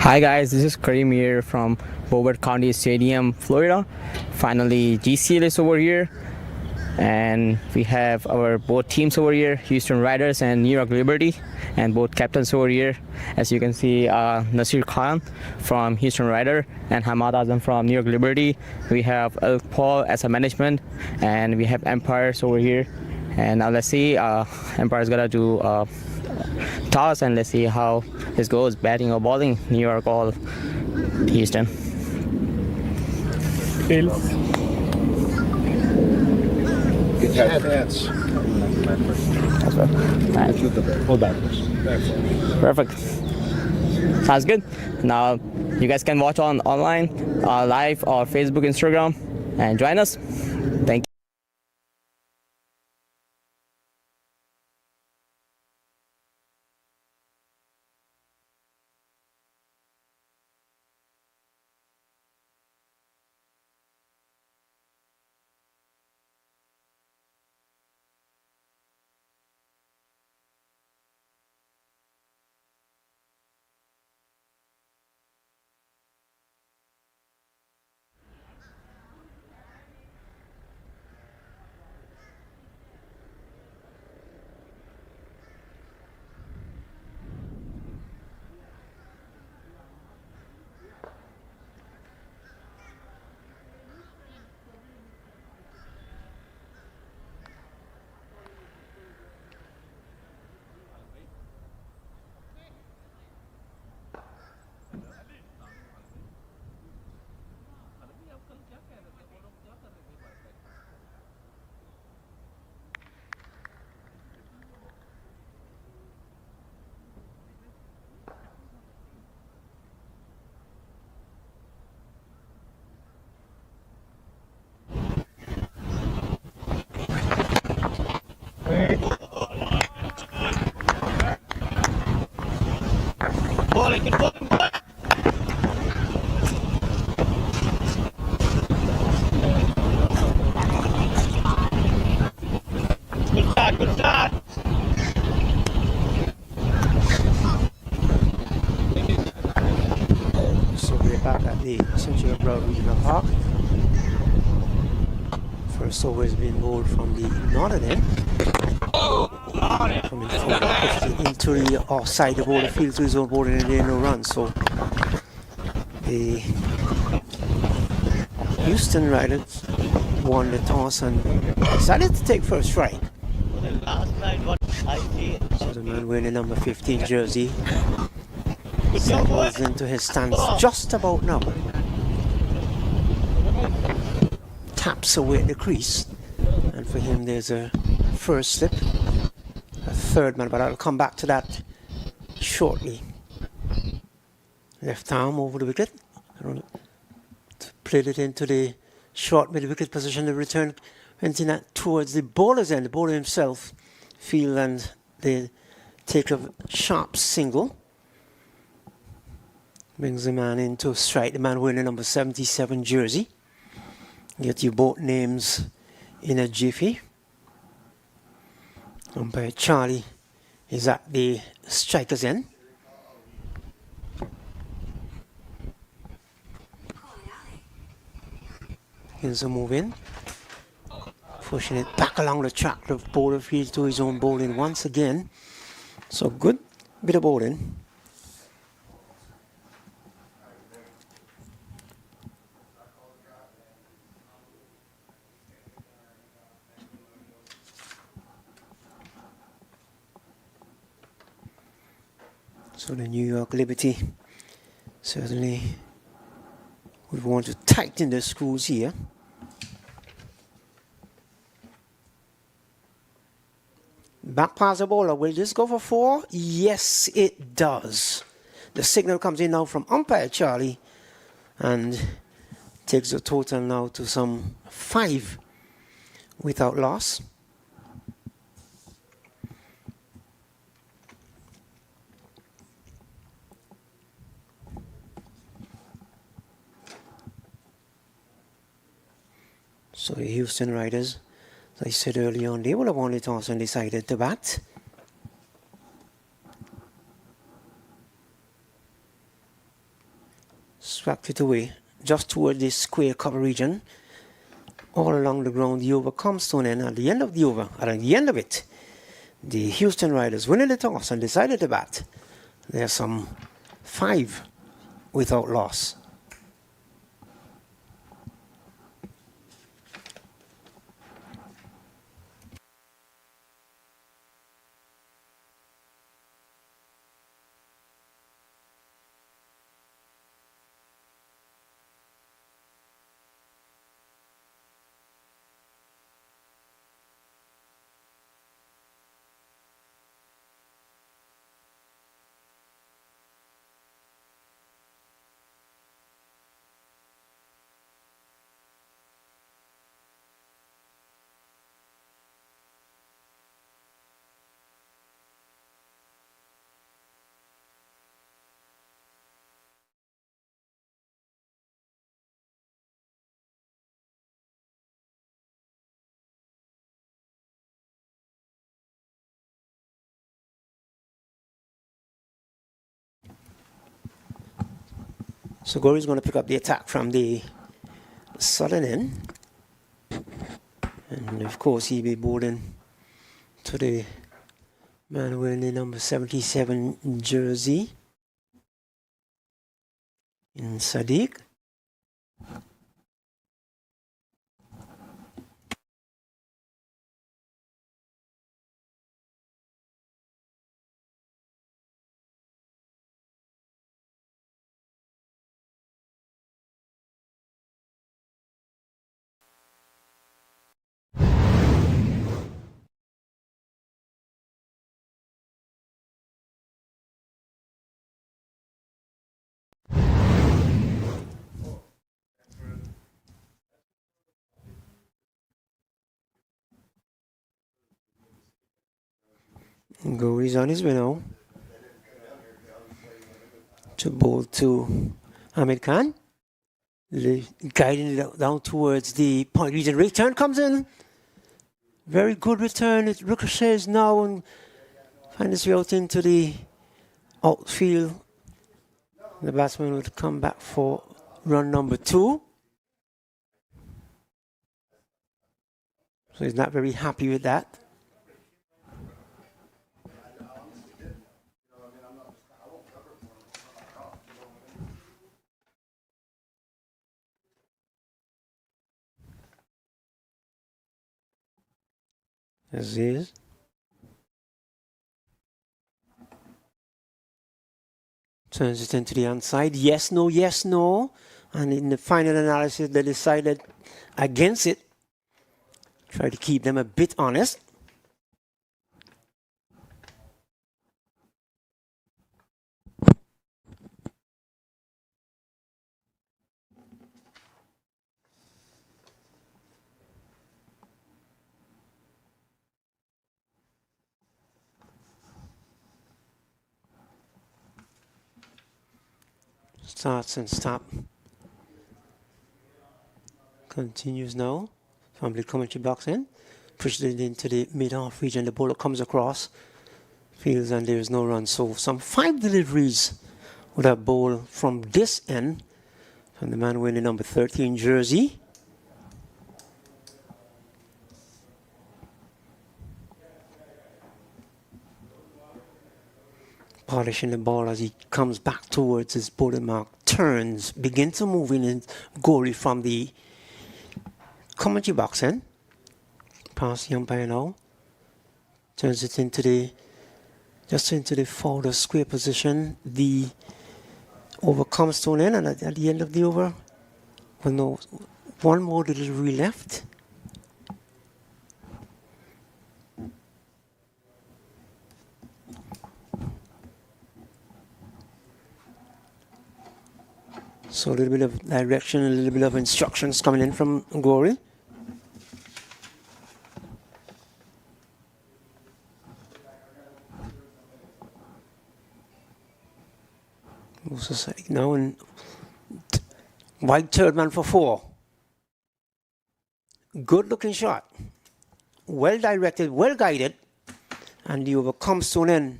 Hi guys, this is Kareem here from Boulder County Stadium, Florida. Finally, GCL is over here, and we have our both teams over here, Houston Riders and New York Liberty, and both captains over here. As you can see, Nasir Khan from Houston Rider and Hamad Azam from New York Liberty. We have El Paul as a management, and we have Empires over here. And now let's see, Empire's gonna do toss, and let's see how this goes, batting or bowling, New York or Houston. Phil. Hands. Hold back. Perfect. Sounds good. Now you guys can watch online, live or Facebook, Instagram, and join us. Thank you. So we're back at the Century Broad Regional Park. First over has been bowled from the northern end. Coming from into the offside, the bowler field to his own bowling, and there no run. So the Houston Riders won the toss and decided to take first strike. So the man wearing the number 15 jersey settles into his stance just about now. Taps away at the crease, and for him there's a first slip, a third man, but I'll come back to that shortly. Left arm over the wicket, played it into the short mid wicket position. The return went in that towards the bowler's end. The bowler himself field, and they take a sharp single. Brings the man into strike, the man wearing the number 77 jersey. Get you both names in a jiffy. Umpire Charlie is at the striker's end. Here's a move in. Pushing it back along the track of bowler field to his own bowling once again. So good bit of bowling. So the New York Liberty certainly would want to tighten the screws here. Back past the bowler. Will this go for 4? Yes, it does. The signal comes in now from umpire Charlie and takes the total now to some 5 without loss. So the Houston Riders, as I said earlier on, they will have won the toss and decided to bat. Slapped it away just toward the square cover region. All along the ground, the over comes to an end. At the end of the over, at the end of it, the Houston Riders winning the toss and decided to bat. There's some 5 without loss. So Gory's going to pick up the attack from the southern end. And of course he'll be bowling to the man wearing the number 77 jersey in Sadik. Gory's on his way now to bowl to Ahmed Khan, guiding it down towards the point region. Return comes in. Very good return. It ricochets now and finds its way out into the outfield. The batsman will come back for run number 2. So he's not very happy with that. As is. Turns it into the inside. Yes, no, yes, no. And in the final analysis, they decided against it. Try to keep them a bit honest. Starts and stop. Continues now. From the commentary box in. Pushes it into the mid-off region. The bowler comes across. Fields and there is no run. So some 5 deliveries with a ball from this end. From the man wearing the number 13 jersey. Polishing the ball as he comes back towards his bowling mark. Turns, begins to move in and Gory from the commentary box in. Past the umpire now. Turns it into the, just into the forward square position. The over comes to an end, and at the end of the over, well, no, one more delivery left. So a little bit of direction, a little bit of instructions coming in from Gory. Also Sadik now and wide third man for 4. Good looking shot. Well directed, well guided. And the over comes to an end.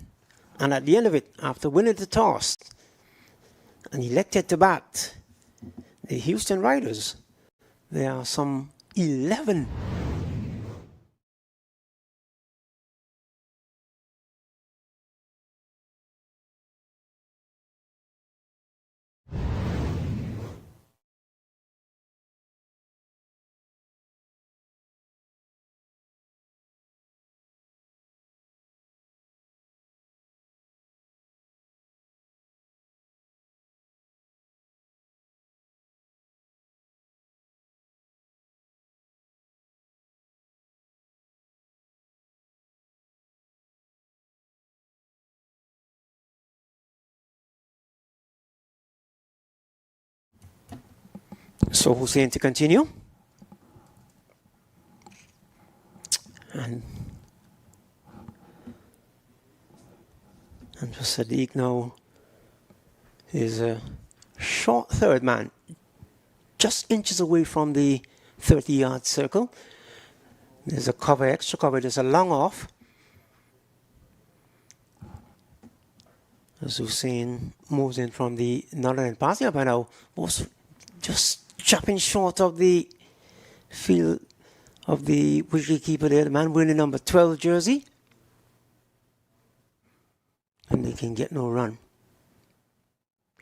And at the end of it, after winning the toss, and elected to bat, the Houston Riders. There are some 11. So Hussein to continue. And for Sadik now is a short third man, just inches away from the 30-yard circle. There's a cover, extra cover, there's a long off. As Hussein moves in from the northern end, passing up by now, was just chopping short of the field of the wicketkeeper there, the man wearing the number 12 jersey. And they can get no run.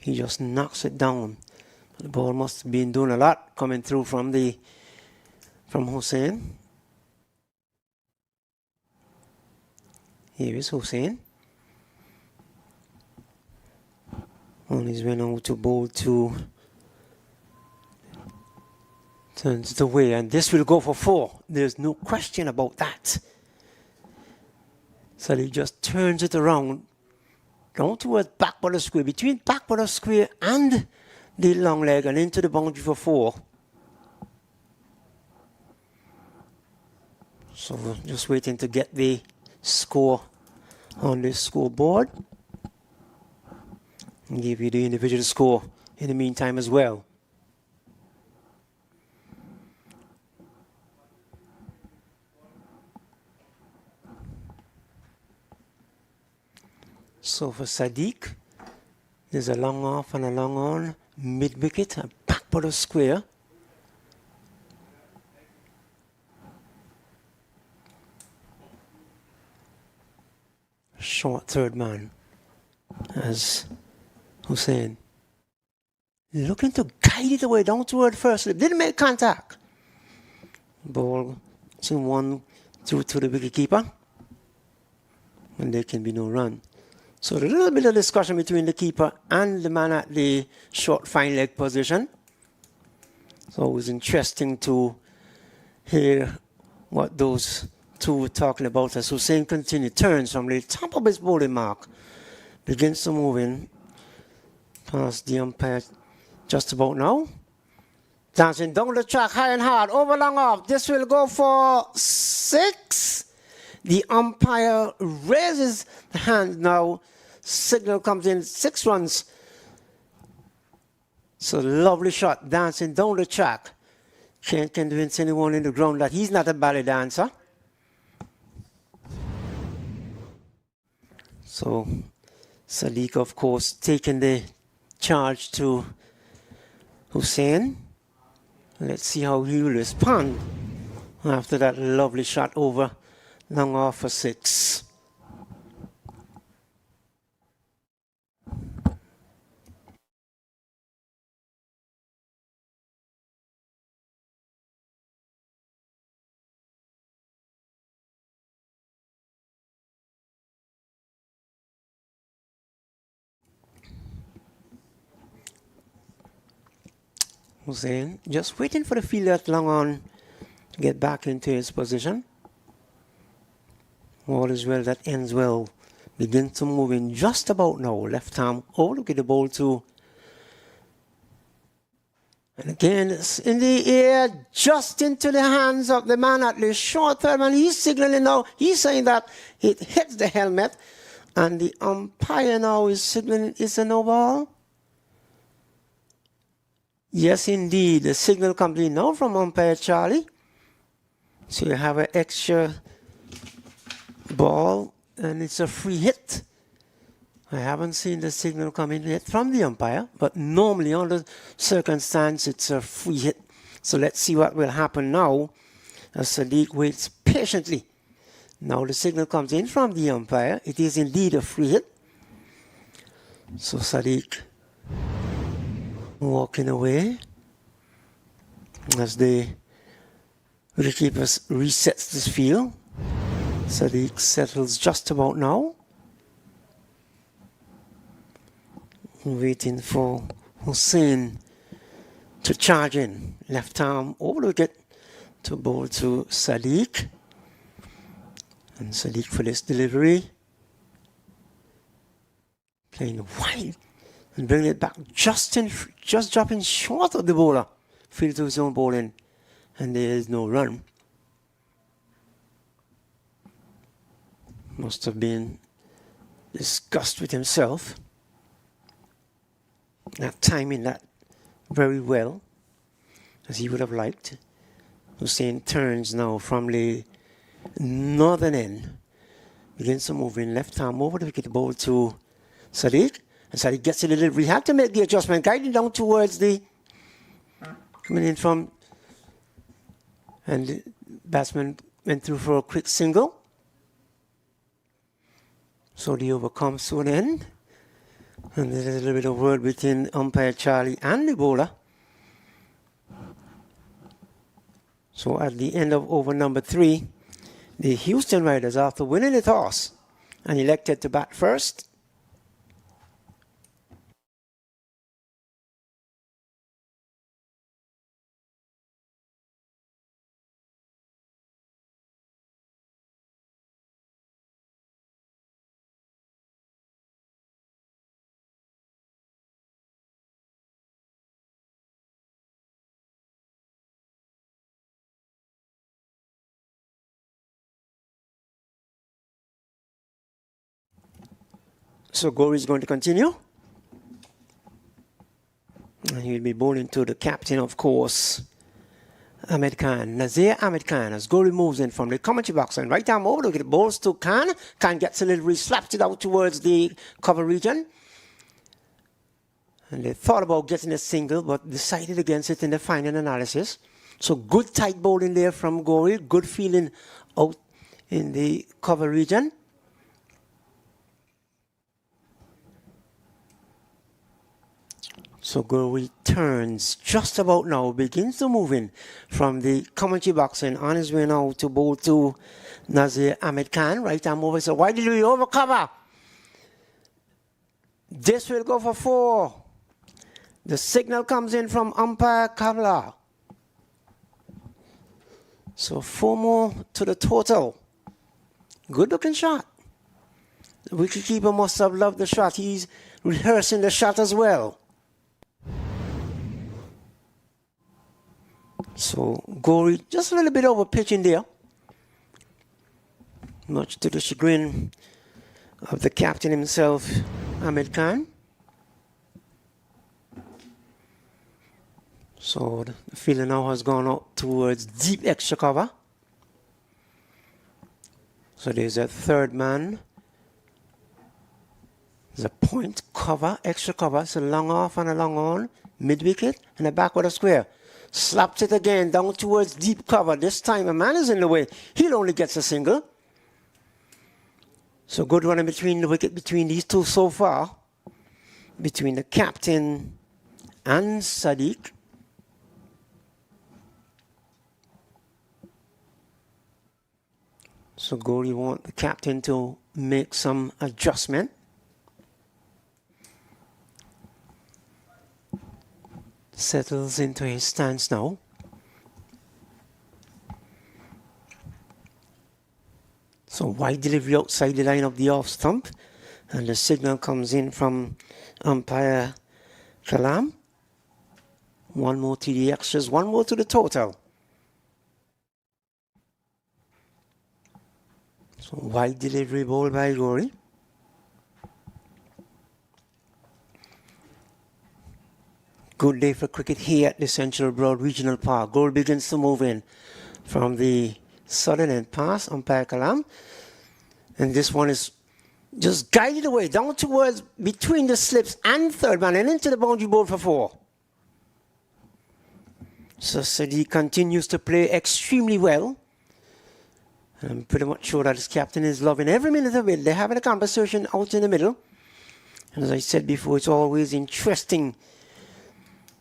He just knocks it down. The ball must have been doing a lot coming through from Hussein. Here is Hussein. On his way now to bowl to turns it away, and this will go for 4. There's no question about that. So he just turns it around, down towards back border square, between back border square and the long leg, and into the boundary for 4. So we're just waiting to get the score on the scoreboard and give you the individual score in the meantime as well. So for Sadik, there's a long off and a long on, mid wicket, a back border square. Short third man as Hussein looking to guide it away down toward first slip. Didn't make contact. Ball to 1 through to the wicketkeeper, and there can be no run. So a little bit of discussion between the keeper and the man at the short fine leg position. So it was interesting to hear what those two were talking about as Hussein continued, turns from the top of his bowling mark, begins to move in past the umpire just about now. Dancing down the track high and hard, over long off. This will go for 6. The umpire raises the hand now. Signal comes in, 6 runs. So lovely shot, dancing down the track. Can't convince anyone in the ground that he's not a ballet dancer. So Sadik, of course, taking the charge to Hussein. Let's see how he will respond after that lovely shot over long off for 6. Hussein just waiting for the fielder at long on to get back into his position. All is well that ends well. Begins to move in just about now. Left arm. Oh, look at the ball too. And again, it's in the air, just into the hands of the man at the short third man. He's signaling now. He's saying that it hits the helmet. And the umpire now is signaling it's a no ball. Yes, indeed. The signal comes in now from umpire Charlie. So you have an extra ball, and it's a free hit. I haven't seen the signal come in yet from the umpire, but normally under circumstance it's a free hit. So let's see what will happen now as Sadik waits patiently. Now the signal comes in from the umpire. It is indeed a free hit. So Sadik walking away as the wicketkeeper resets this field. Sadik settles just about now. Waiting for Hussain to charge in. Left arm over the wicket to bowl to Sadik. And Sadik for this delivery. Playing wide and bringing it back just dropping short of the bowler. Field to his own bowling. And there is no run. Must have been disgusted with himself. Not timing that very well as he would have liked. Hussain turns now from the northern end. Begins to move in left arm over the wicket, ball to Sadik. And Sadik gets a little, we have to make the adjustment, guiding down towards the, coming in from, and the batsman went through for a quick single. So the over comes to an end. And there's a little bit of word between umpire Charlie and the bowler. So at the end of over number 3, the Houston Riders, after winning the toss and elected to bat first, so Gauri is going to continue. And he'll be bowling to the captain, of course, Ahmed Khan. Nazir Ahmed Khan, as Gauri moves in from the commentary box and right arm over to get balls to Khan. Khan gets a little, slaps it out towards the cover region. And they thought about getting a single, but decided against it in the final analysis. So good tight bowling there from Gauri. Good feeling out in the cover region. So Gauri turns just about now, begins to move in from the commentary box and on his way now to bowl to Nazir Ahmed Khan. Right arm over. So why did we overcover? This will go for 4. The signal comes in from umpire Kavla. So 4 more to the total. Good looking shot. The wicketkeeper must have loved the shot. He's rehearsing the shot as well. So Gauri just a little bit over pitching there. Much to the chagrin of the captain himself, Ahmed Khan. So the fielder now has gone out towards deep extra cover. So there's a third man. There's a point, cover, extra cover. It's a long off and a long on, mid wicket and a backward of square. Slaps it again down towards deep cover. This time a man is in the way. He only gets a single. So good running between the wicket between these two so far. Between the captain and Sadik. So Gauri want the captain to make some adjustment. Settles into his stance now. So wide delivery outside the line of the off stump. And the signal comes in from umpire Kalam. 1 more to the extras, 1 more to the total. So wide delivery ball by Gauri. Good day for cricket here at the Central Broad Regional Park. Goal begins to move in from the southern end pass, umpire Kalam. And this one is Just guided away down towards between the slips and third man and into the boundary board for 4. So Sadik continues to play extremely well. I'm pretty much sure that his captain is loving every minute of it. They're having a conversation out in the middle. And as I said before, it's always interesting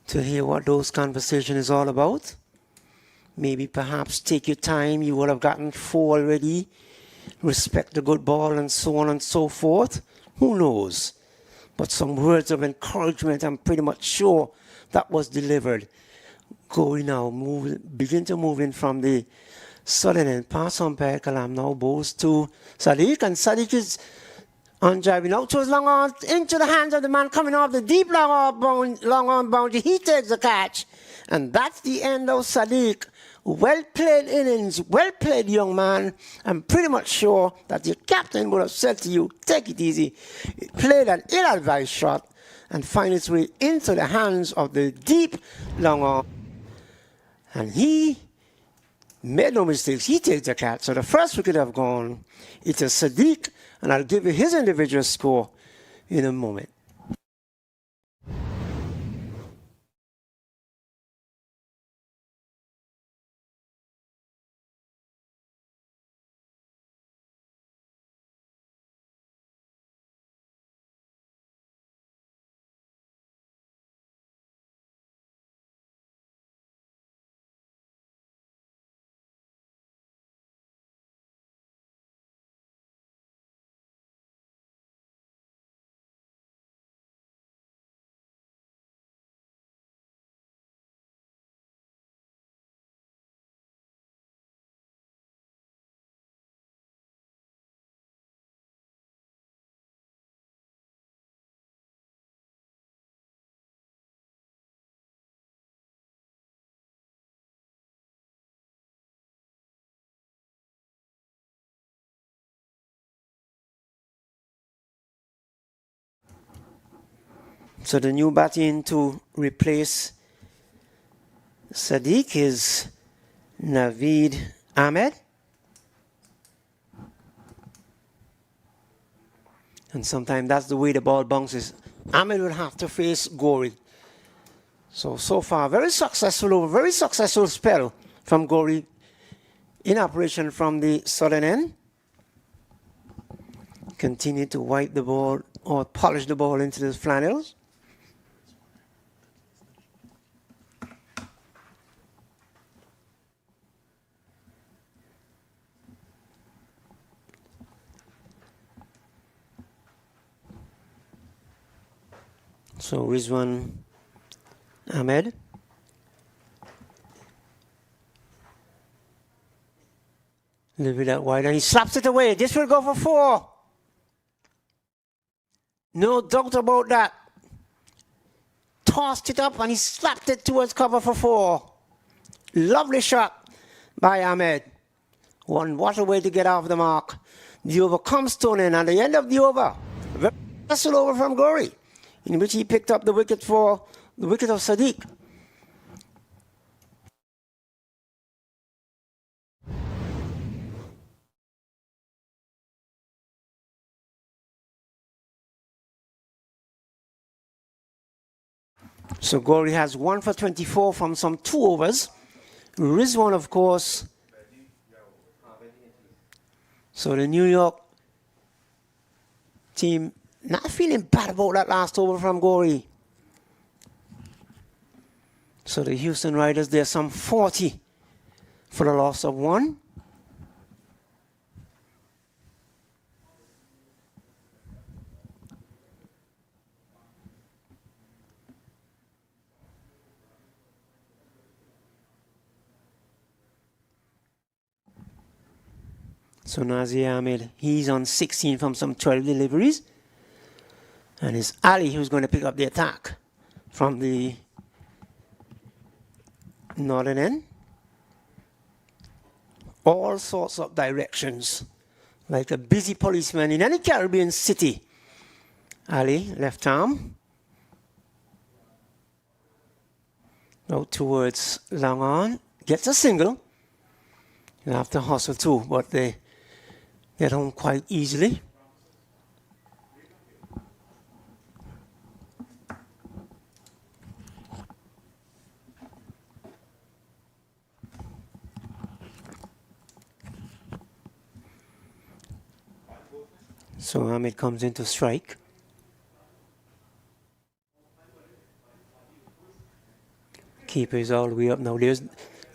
to hear what those conversations is all about. Maybe perhaps take your time. You would have gotten 4 already. Respect the good ball and so on and so forth. Who knows? But some words of encouragement, I'm pretty much sure that was delivered. Going now, begin to move in from the southern end. Pass umpire Kalam now bows to Sadik, and Sadik is on driving out towards long on into the hands of the man coming off the deep long on boundary. He takes the catch, and that's the end of Sadik. Well played innings, well played, young man. I'm pretty much sure that your captain would have said to you, take it easy. It played an ill-advised shot and find its way into the hands of the deep long on. And he made no mistakes. He takes the catch. So the first wicket have gone. It is Sadik, and I'll give you his individual score in a moment. So the new batting to replace Sadik is Naveed Ahmed. And sometimes that's the way the ball bounces. Ahmed will have to face Gori. So far, very successful spell from Gori in operation from the southern end. Continue to wipe the ball or polish the ball into the flannels. So Rizwan Ahmed. Leave it out wide and he slaps it away. This will go for 4. No doubt about that. Tossed it up and he slapped it towards cover for 4. Lovely shot by Ahmed. What a way to get off the mark. The over comes to an end. At the end of the over, very successful over from Gori, in which he picked up the wicket for the wicket of Sadik. So Gori has 1 for 24 from some 2 overs. Rizwan, of course. So the New York team not feeling bad about that last over from Gori. So the Houston Riders, they're some 40 for the loss of 1. So Nazir Ahmed, he's on 16 from some 12 deliveries. And it's Ali who's going to pick up the attack from the northern end. All sorts of directions, like a busy policeman in any Caribbean city. Ali, left arm. Out towards long on. Gets a single. You'll have to hustle too, but they get home quite easily. So Ahmed comes in to strike. Keeper is all the way up now. This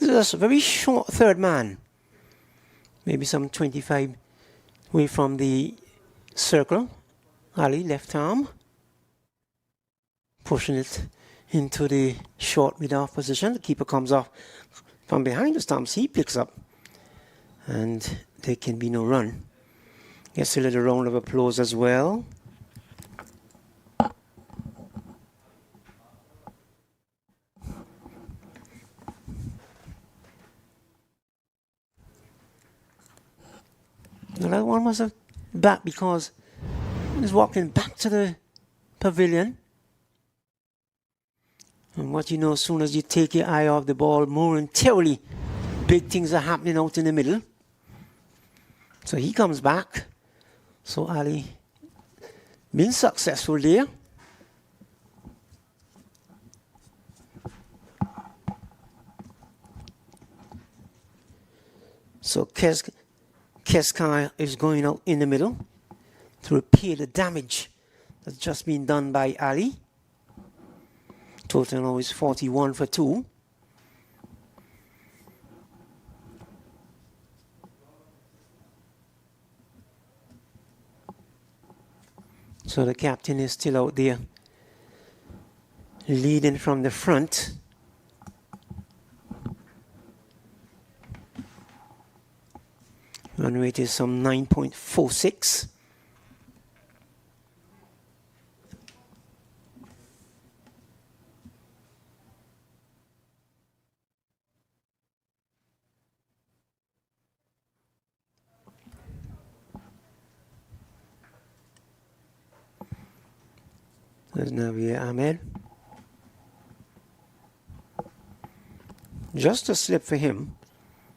is a very short third man. Maybe some 25 away from the circle. Ali, left arm. Pushing it into the short mid-off position. The keeper comes off from behind the stumps. He picks up. And there can be no run. Gets a little round of applause as well. Now that one was a back because he was walking back to the pavilion. And what you know, as soon as you take your eye off the ball momentarily, big things are happening out in the middle. So he comes back. So Ali been successful there. So Keskar is going out in the middle to repair the damage that's just been done by Ali. Total now is 41 for 2. So the captain is still out there leading from the front. Run rate is some 9.46. There's Navier Ahmed. Just a slip for him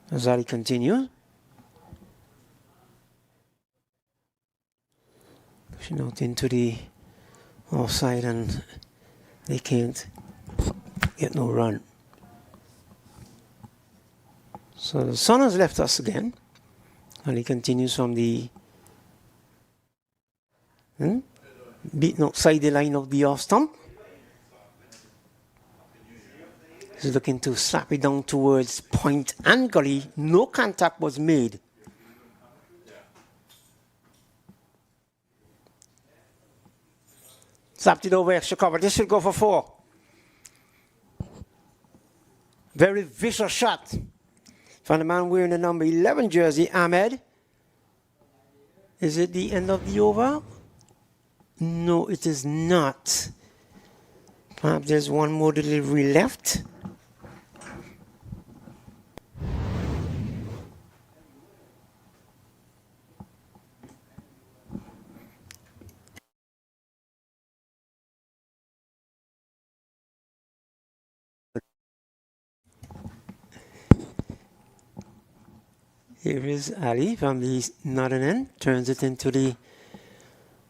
as Ali continues. Pushing out into the offside and they can't get no run. So the sun has left us again. Ali continues from the beaten outside the line of the off stump. He's looking to slap it down towards point and gully. No contact was made. Slapped it over extra cover. This should go for 4. Very vicious shot from the man wearing the number 11 jersey, Ahmed. Is it the end of the over? No, it is not. Perhaps there's one more delivery left. Here is Ali from the northern end, turns it into the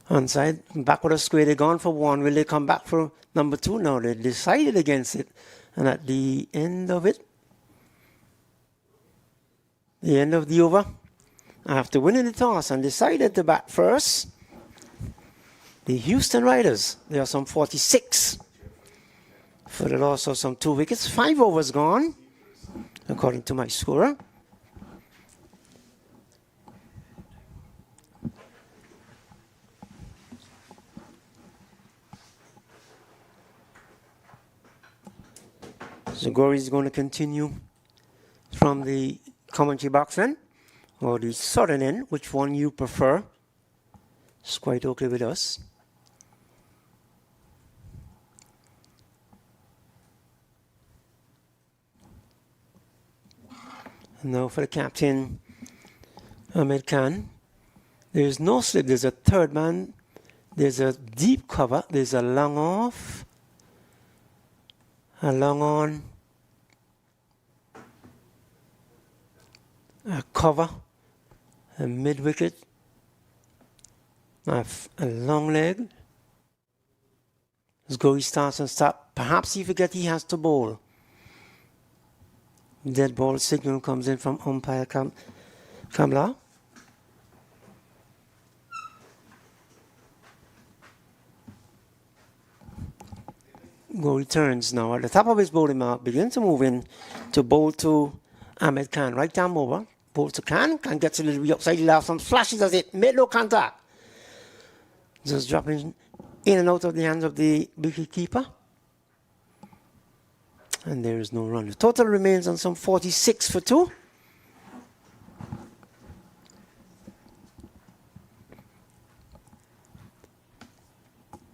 onside. Back with a square, they're gone for 1. Will they come back for number 2? No, they decided against it. And at the end of it, the end of the over, after winning the toss and decided to bat first, the Houston Riders, there are some 46 for the loss of some 2 wickets. 5 overs gone, according to my scorer. Zagori is going to continue from the commentary box end, or the southern end, which one you prefer. It's quite okay with us. And now for the captain, Ahmed Khan. There is no slip. There's a third man. There's a deep cover. There's a long off. A long on. A cover. A mid wicket. A long leg. Let's go. He starts and stop. Perhaps he forget he has to bowl. Dead ball signal comes in from umpire Kamla. Gauri turns now at the top of his bowling mark, begins to move in to bowl to Ahmed Khan. Right down over, bowl to Khan. Khan gets a little bit upside, he'll have some flashes as it made no contact. Just dropping in and out of the hands of the wicket keeper. And there is no run. The total remains on some 46 for 2.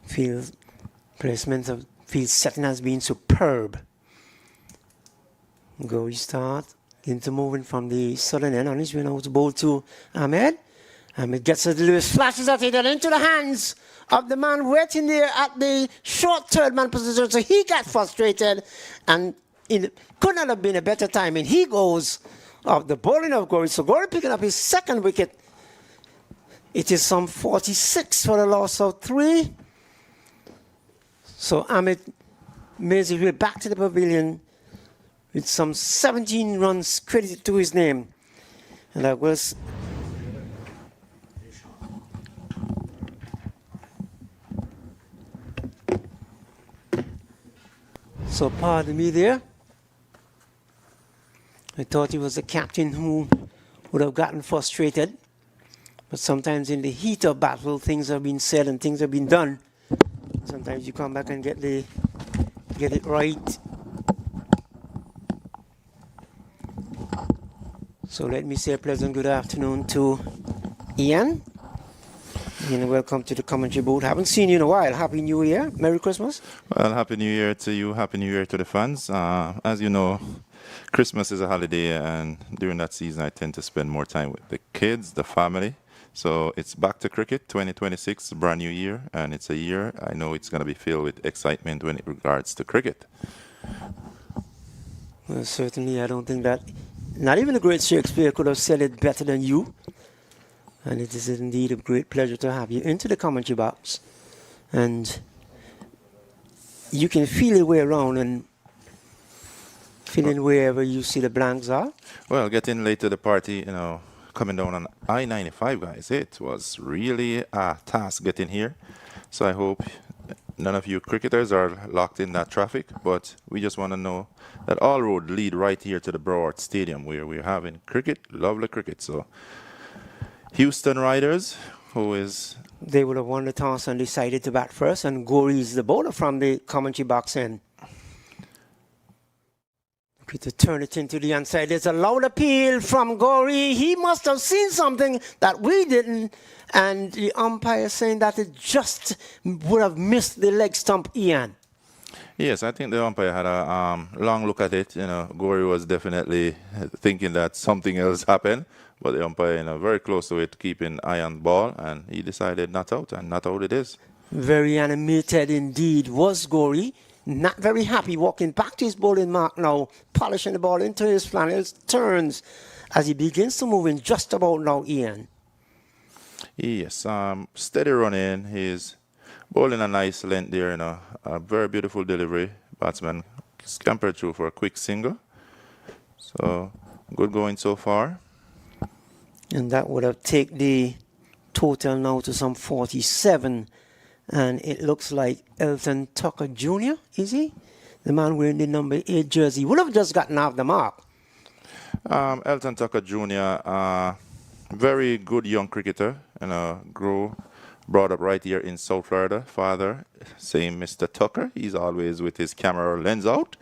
Field placement of field setting has been superb. Gauri start into moving from the southern end on his way now to bowl to Ahmed. Ahmed gets a little flashes at it and into the hands of the man waiting there at the short third man position. So he got frustrated and could not have been a better timing. He goes of the bowling of Gauri. So Gauri picking up his second wicket. It is some 46 for the loss of 3. So Ahmed makes his way back to the pavilion with some 17 runs credited to his name. And that was so pardon me there. I thought he was the captain who would have gotten frustrated. But sometimes in the heat of battle, things have been said and things have been done. Sometimes you come back and get it right. So let me say a pleasant good afternoon to Ian. And welcome to the commentary booth. Haven't seen you in a while. Happy New Year. Merry Christmas. Well, Happy New Year to you. Happy New Year to the fans. As you know, Christmas is a holiday, and during that season, I tend to spend more time with the kids, the family. So it's back to cricket, 2026, brand new year, and it's a year I know it's going to be filled with excitement when it regards to cricket. Well, certainly, I don't think that not even the great Shakespeare could have said it better than you. And it is indeed a great pleasure to have you into the commentary box. And you can feel your way around and fill in wherever you see the blanks are. Well, getting late to the party, coming down on I-95, guys, it was really a task getting here. So I hope none of you cricketers are locked in that traffic, but we just want to know that all roads lead right here to the Broward Stadium where we're having cricket, lovely cricket. So Houston Riders, they would have won the toss and decided to bat first, and Gauri is the bowler from the commentary box end. To turn it into the inside. There's a loud appeal from Gauri. He must have seen something that we didn't, and the umpire saying that it just would have missed the leg stump, Ian. Yes, I think the umpire had a long look at it. Gauri was definitely thinking that something else happened, but the umpire, very close to it, keeping eye on the ball, and he decided not out, and not out it is. Very animated indeed was Gauri. Not very happy, walking back to his bowling mark now, polishing the ball into his flannels, turns as he begins to move in just about now, Ian. Yes, steady run in. He's bowling a nice length there, a very beautiful delivery. Batsman scampered through for a quick single. So, good going so far. And that would have taken the total now to some 47. And it looks like Elton Tucker Jr., is he? The man wearing the number 8 jersey. Would have just gotten off the mark. Elton Tucker Jr., very good young cricketer. Brought up right here in South Florida. Father, same Mr. Tucker. He's always with his camera lens out.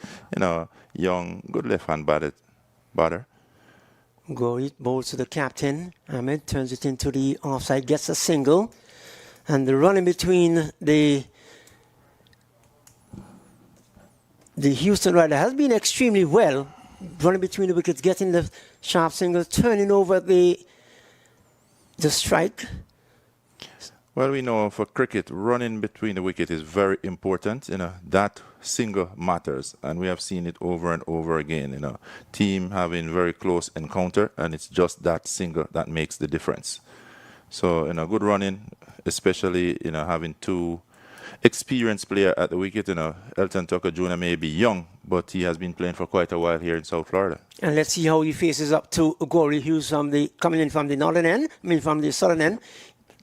Young, good left-hand batter. Gauri bowls to the captain. Ahmed turns it into the offside, gets a single. And the run in between the Houston Rider has been extremely well. Running between the wickets, getting the sharp single, turning over the strike. Well, we know for cricket, running between the wicket is very important. That single matters, and we have seen it over and over again. Team having very close encounter, and it's just that single that makes the difference. So, good running, especially, having two experienced players at the wicket. Elton Tucker Jr. may be young, but he has been playing for quite a while here in South Florida. And let's see how he faces up to Gauri, who's coming in from the northern end, from the southern end.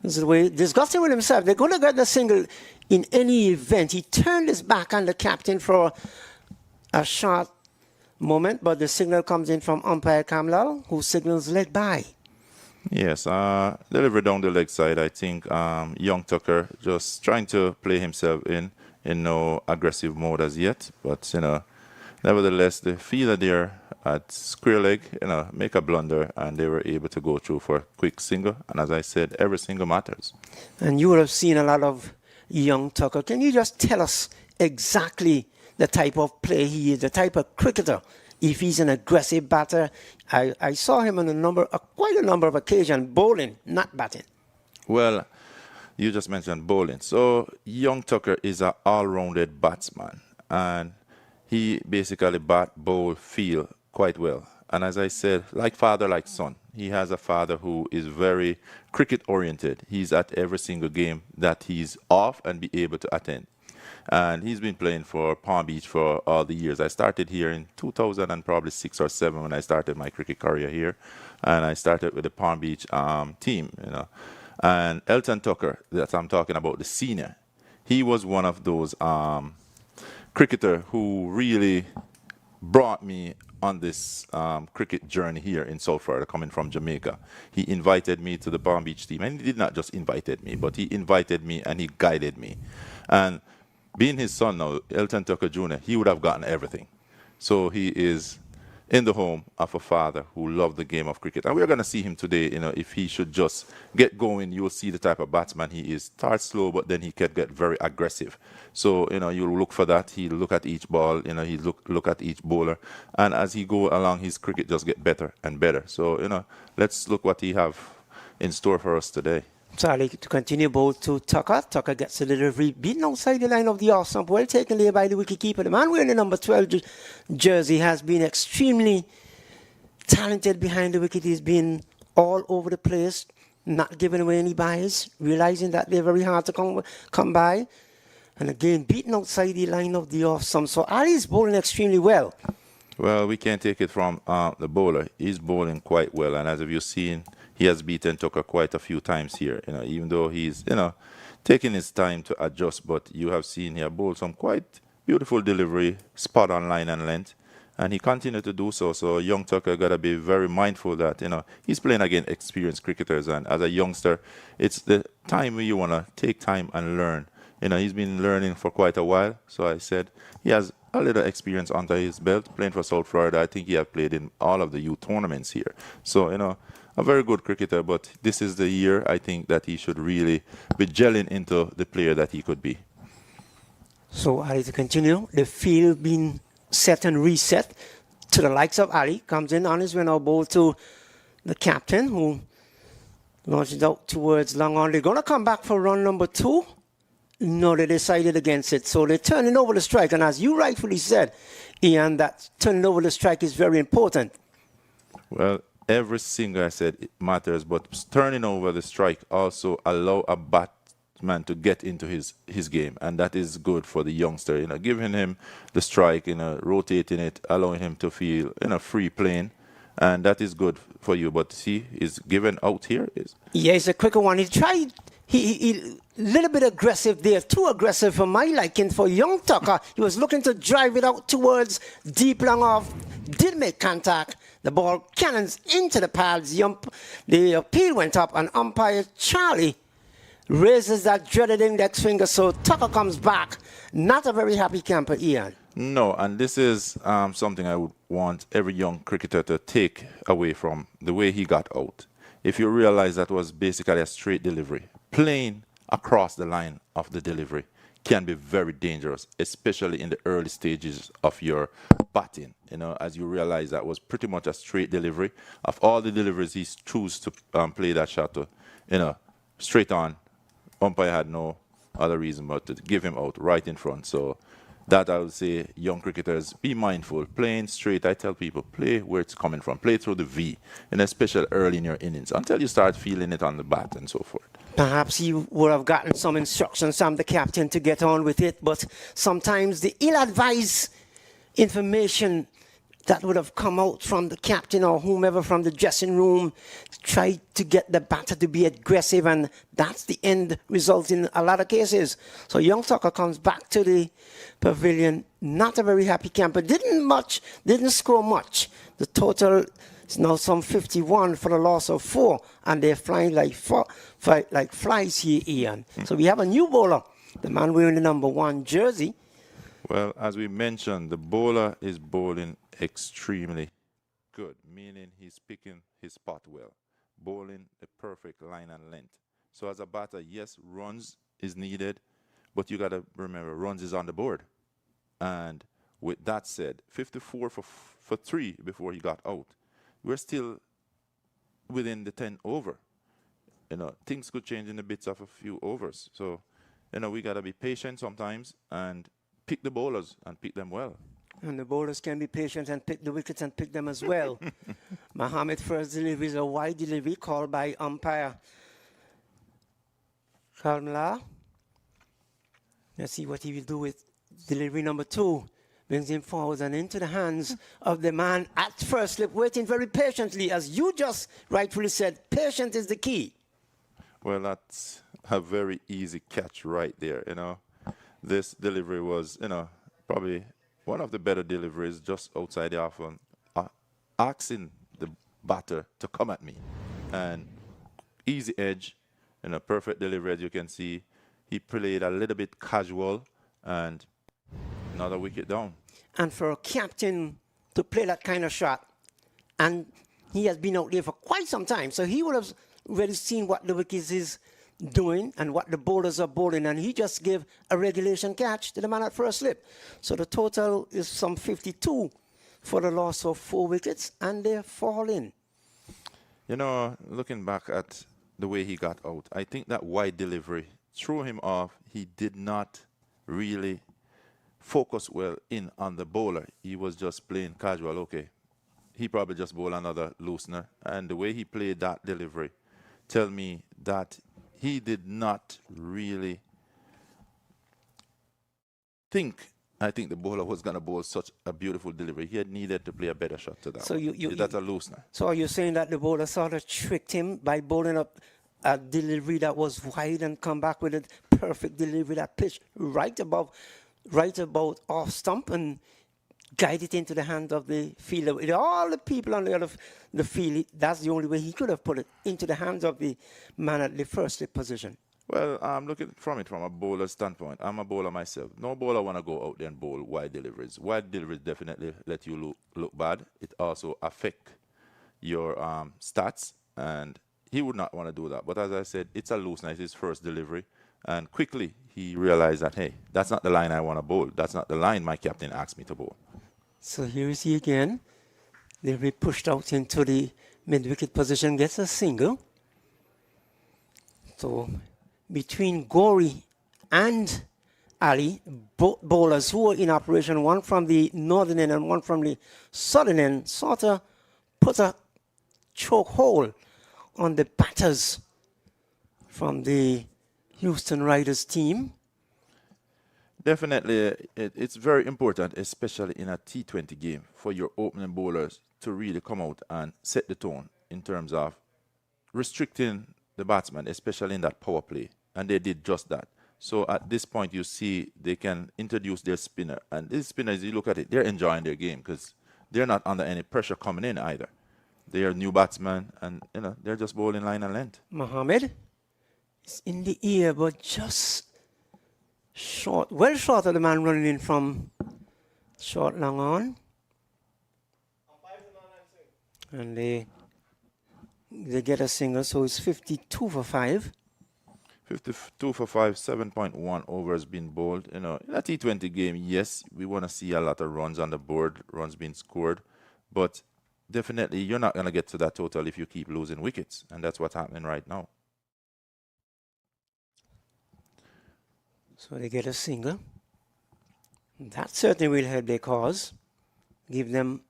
This is the way, disgusting with himself. They're going to get the single in any event. He turned his back on the captain for a short moment, but the signal comes in from umpire Kamlal, who signals leg by. Yes, delivery down the leg side. I think young Tucker just trying to play himself in no aggressive mode as yet. But, nevertheless, the fielder there at square leg, make a blunder, and they were able to go through for a quick single. And as I said, every single matters. And you would have seen a lot of young Tucker. Can you just tell us exactly the type of play he is, the type of cricketer? If he's an aggressive batter, I saw him on quite a number of occasions bowling, not batting. Well, you just mentioned bowling. So young Tucker is an all-rounded batsman, and he basically bat, bowl, field quite well. And as I said, like father, like son. He has a father who is very cricket-oriented. He's at every single game that he's off and be able to attend. And he's been playing for Palm Beach for all the years. I started here in 2006 or 7 when I started my cricket career here. And I started with the Palm Beach team, And Elton Tucker, that I'm talking about, the senior, he was one of those cricketer who really brought me on this cricket journey here in South Florida, coming from Jamaica. He invited me to the Palm Beach team, and he did not just invited me, but he invited me and he guided me. And being his son now, Elton Tucker Jr., he would have gotten everything. So he is in the home of a father who loved the game of cricket. And we're going to see him today, if he should just get going, you'll see the type of batsman he is. Start slow, but then he can get very aggressive. So, you'll look for that. He'll look at each ball, he'll look at each bowler. And as he go along, his cricket just get better and better. So, let's look what he have in store for us today. Sadik to continue bowl to Tucker. Tucker gets the delivery beaten outside the line of the off stump. Well taken there by the wicketkeeper. The man wearing the number 12 jersey has been extremely talented behind the wicket. He's been all over the place, not giving away any buys, realizing that they're very hard to come by. And again, beaten outside the line of the off stump. So Ali's bowling extremely well. Well, we can't take it from the bowler. He's bowling quite well. And as you've seen, he has beaten Tucker quite a few times here, even though he's, taking his time to adjust. But you have seen here bowled some quite beautiful delivery, spot on line and length. And he continued to do so. So young Tucker got to be very mindful that, he's playing against experienced cricketers. And as a youngster, it's the time where you want to take time and learn. He's been learning for quite a while. So I said he has a little experience under his belt playing for South Florida. I think he has played in all of the youth tournaments here. So, a very good cricketer, but this is the year I think that he should really be gelling into the player that he could be. So Ali to continue, the field being set and reset to the likes of Ali. Comes in on his way now, bowl to the captain, who launches out towards long on. They're going to come back for run number 2. No, they decided against it. So they're turning over the strike. And as you rightfully said, Ian, that turning over the strike is very important. Well, every single, I said, it matters, but turning over the strike also allow a batsman to get into his game, and that is good for the youngster. Giving him the strike, rotating it, allowing him to feel free playing, and that is good for you. But see, he's given out here. Yeah, it's a quicker one. He tried. He little bit aggressive there, too aggressive for my liking for young Tucker. He was looking to drive it out towards deep long off, did make contact. The ball cannons into the pads. The appeal went up, and umpire Charlie raises that dreaded index finger. So Tucker comes back. Not a very happy camper, Ian. No, and this is something I would want every young cricketer to take away from the way he got out. If you realize that was basically a straight delivery, playing across the line of the delivery can be very dangerous, especially in the early stages of your batting. As you realize that was pretty much a straight delivery. Of all the deliveries he chose to play that shot to, straight on. Umpire had no other reason but to give him out right in front. So that I would say, young cricketers, be mindful. Playing straight, I tell people, play where it's coming from. Play through the V, and especially early in your innings, until you start feeling it on the bat and so forth. Perhaps you would have gotten some instructions from the captain to get on with it, but sometimes the ill-advised information that would have come out from the captain or whomever from the dressing room, try to get the batter to be aggressive, and that's the end result in a lot of cases. So young Tucker comes back to the pavilion, not a very happy camper, didn't score much. The total is now some 51 for the loss of 4, and they're flying like flies here, Ian. So we have a new bowler, the man wearing the number 1 jersey. Well, as we mentioned, the bowler is bowling extremely good, meaning he's picking his spot well, bowling the perfect line and length. So as a batter, yes, runs is needed, but you got to remember, runs is on the board. And with that said, 54 for 3 before he got out. We're still within the 10 over. You know, things could change in the bits of a few overs. So, you know, we got to be patient sometimes and pick the bowlers and pick them well. And the bowlers can be patient and pick the wickets and pick them as well. Mohammed first delivery is a wide delivery called by umpire Kalmla. Let's see what he will do with delivery number 2. Brings him forward and into the hands of the man at first slip, waiting very patiently. As you just rightfully said, patience is the key. Well, that's a very easy catch right there, you know. This delivery was, you know, probably one of the better deliveries just outside the off one, asking the batter to come at me. And easy edge, you know, perfect delivery, as you can see. He played a little bit casual and another wicket down. And for a captain to play that kind of shot, and he has been out there for quite some time, so he would have already seen what the wickets is doing and what the bowlers are bowling, and he just gave a regulation catch to the man at first slip. So the total is some 52 for the loss of 4 wickets, and they're falling. You know, looking back at the way he got out, I think that wide delivery threw him off. He did not really focus well in on the bowler. He was just playing casual. Okay, he probably just bowled another loosener, and the way he played that delivery tell me that he did not really I think the bowler was going to bowl such a beautiful delivery. He had needed to play a better shot to that. So that's a loosener. So are you saying that the bowler sort of tricked him by bowling up a delivery that was wide and come back with a perfect delivery that pitched right about off stump and guide it into the hand of the fielder? With all the people on the other the field, that's the only way he could have put it into the hands of the man at the first slip position. Well, I'm looking from it from a bowler standpoint. I'm a bowler myself. No bowler want to go out there and bowl wide deliveries. Wide deliveries definitely let you look bad. It also affect your stats, and he would not want to do that. But as I said, it's a loose night, his first delivery. And quickly, he realized that, hey, that's not the line I want to bowl. That's not the line my captain asked me to bowl. So here is he again. They'll be pushed out into the mid-wicket position, gets a single. So between Gori and Ali, both bowlers who were in operation, one from the northern end and one from the southern end, sort of put a choke hole on the batters from the Houston Riders team. Definitely, it's very important, especially in a T20 game, for your opening bowlers to really come out and set the tone in terms of restricting the batsman, especially in that power play. And they did just that. So at this point, you see they can introduce their spinner. And these spinners, you look at it, they're enjoying their game because they're not under any pressure coming in either. They are new batsmen, and you know they're just bowling line and length. Mohammed is in the air, but just short, well short of the man running in from short long on. And they get a single, so it's 52 for 5. 52 for 5, 7.1 overs being bowled. You know, in a T20 game, yes, we want to see a lot of runs on the board, runs being scored, but definitely you're not going to get to that total if you keep losing wickets, and that's what's happening right now. So they get a single. That certainly will help their cause, give them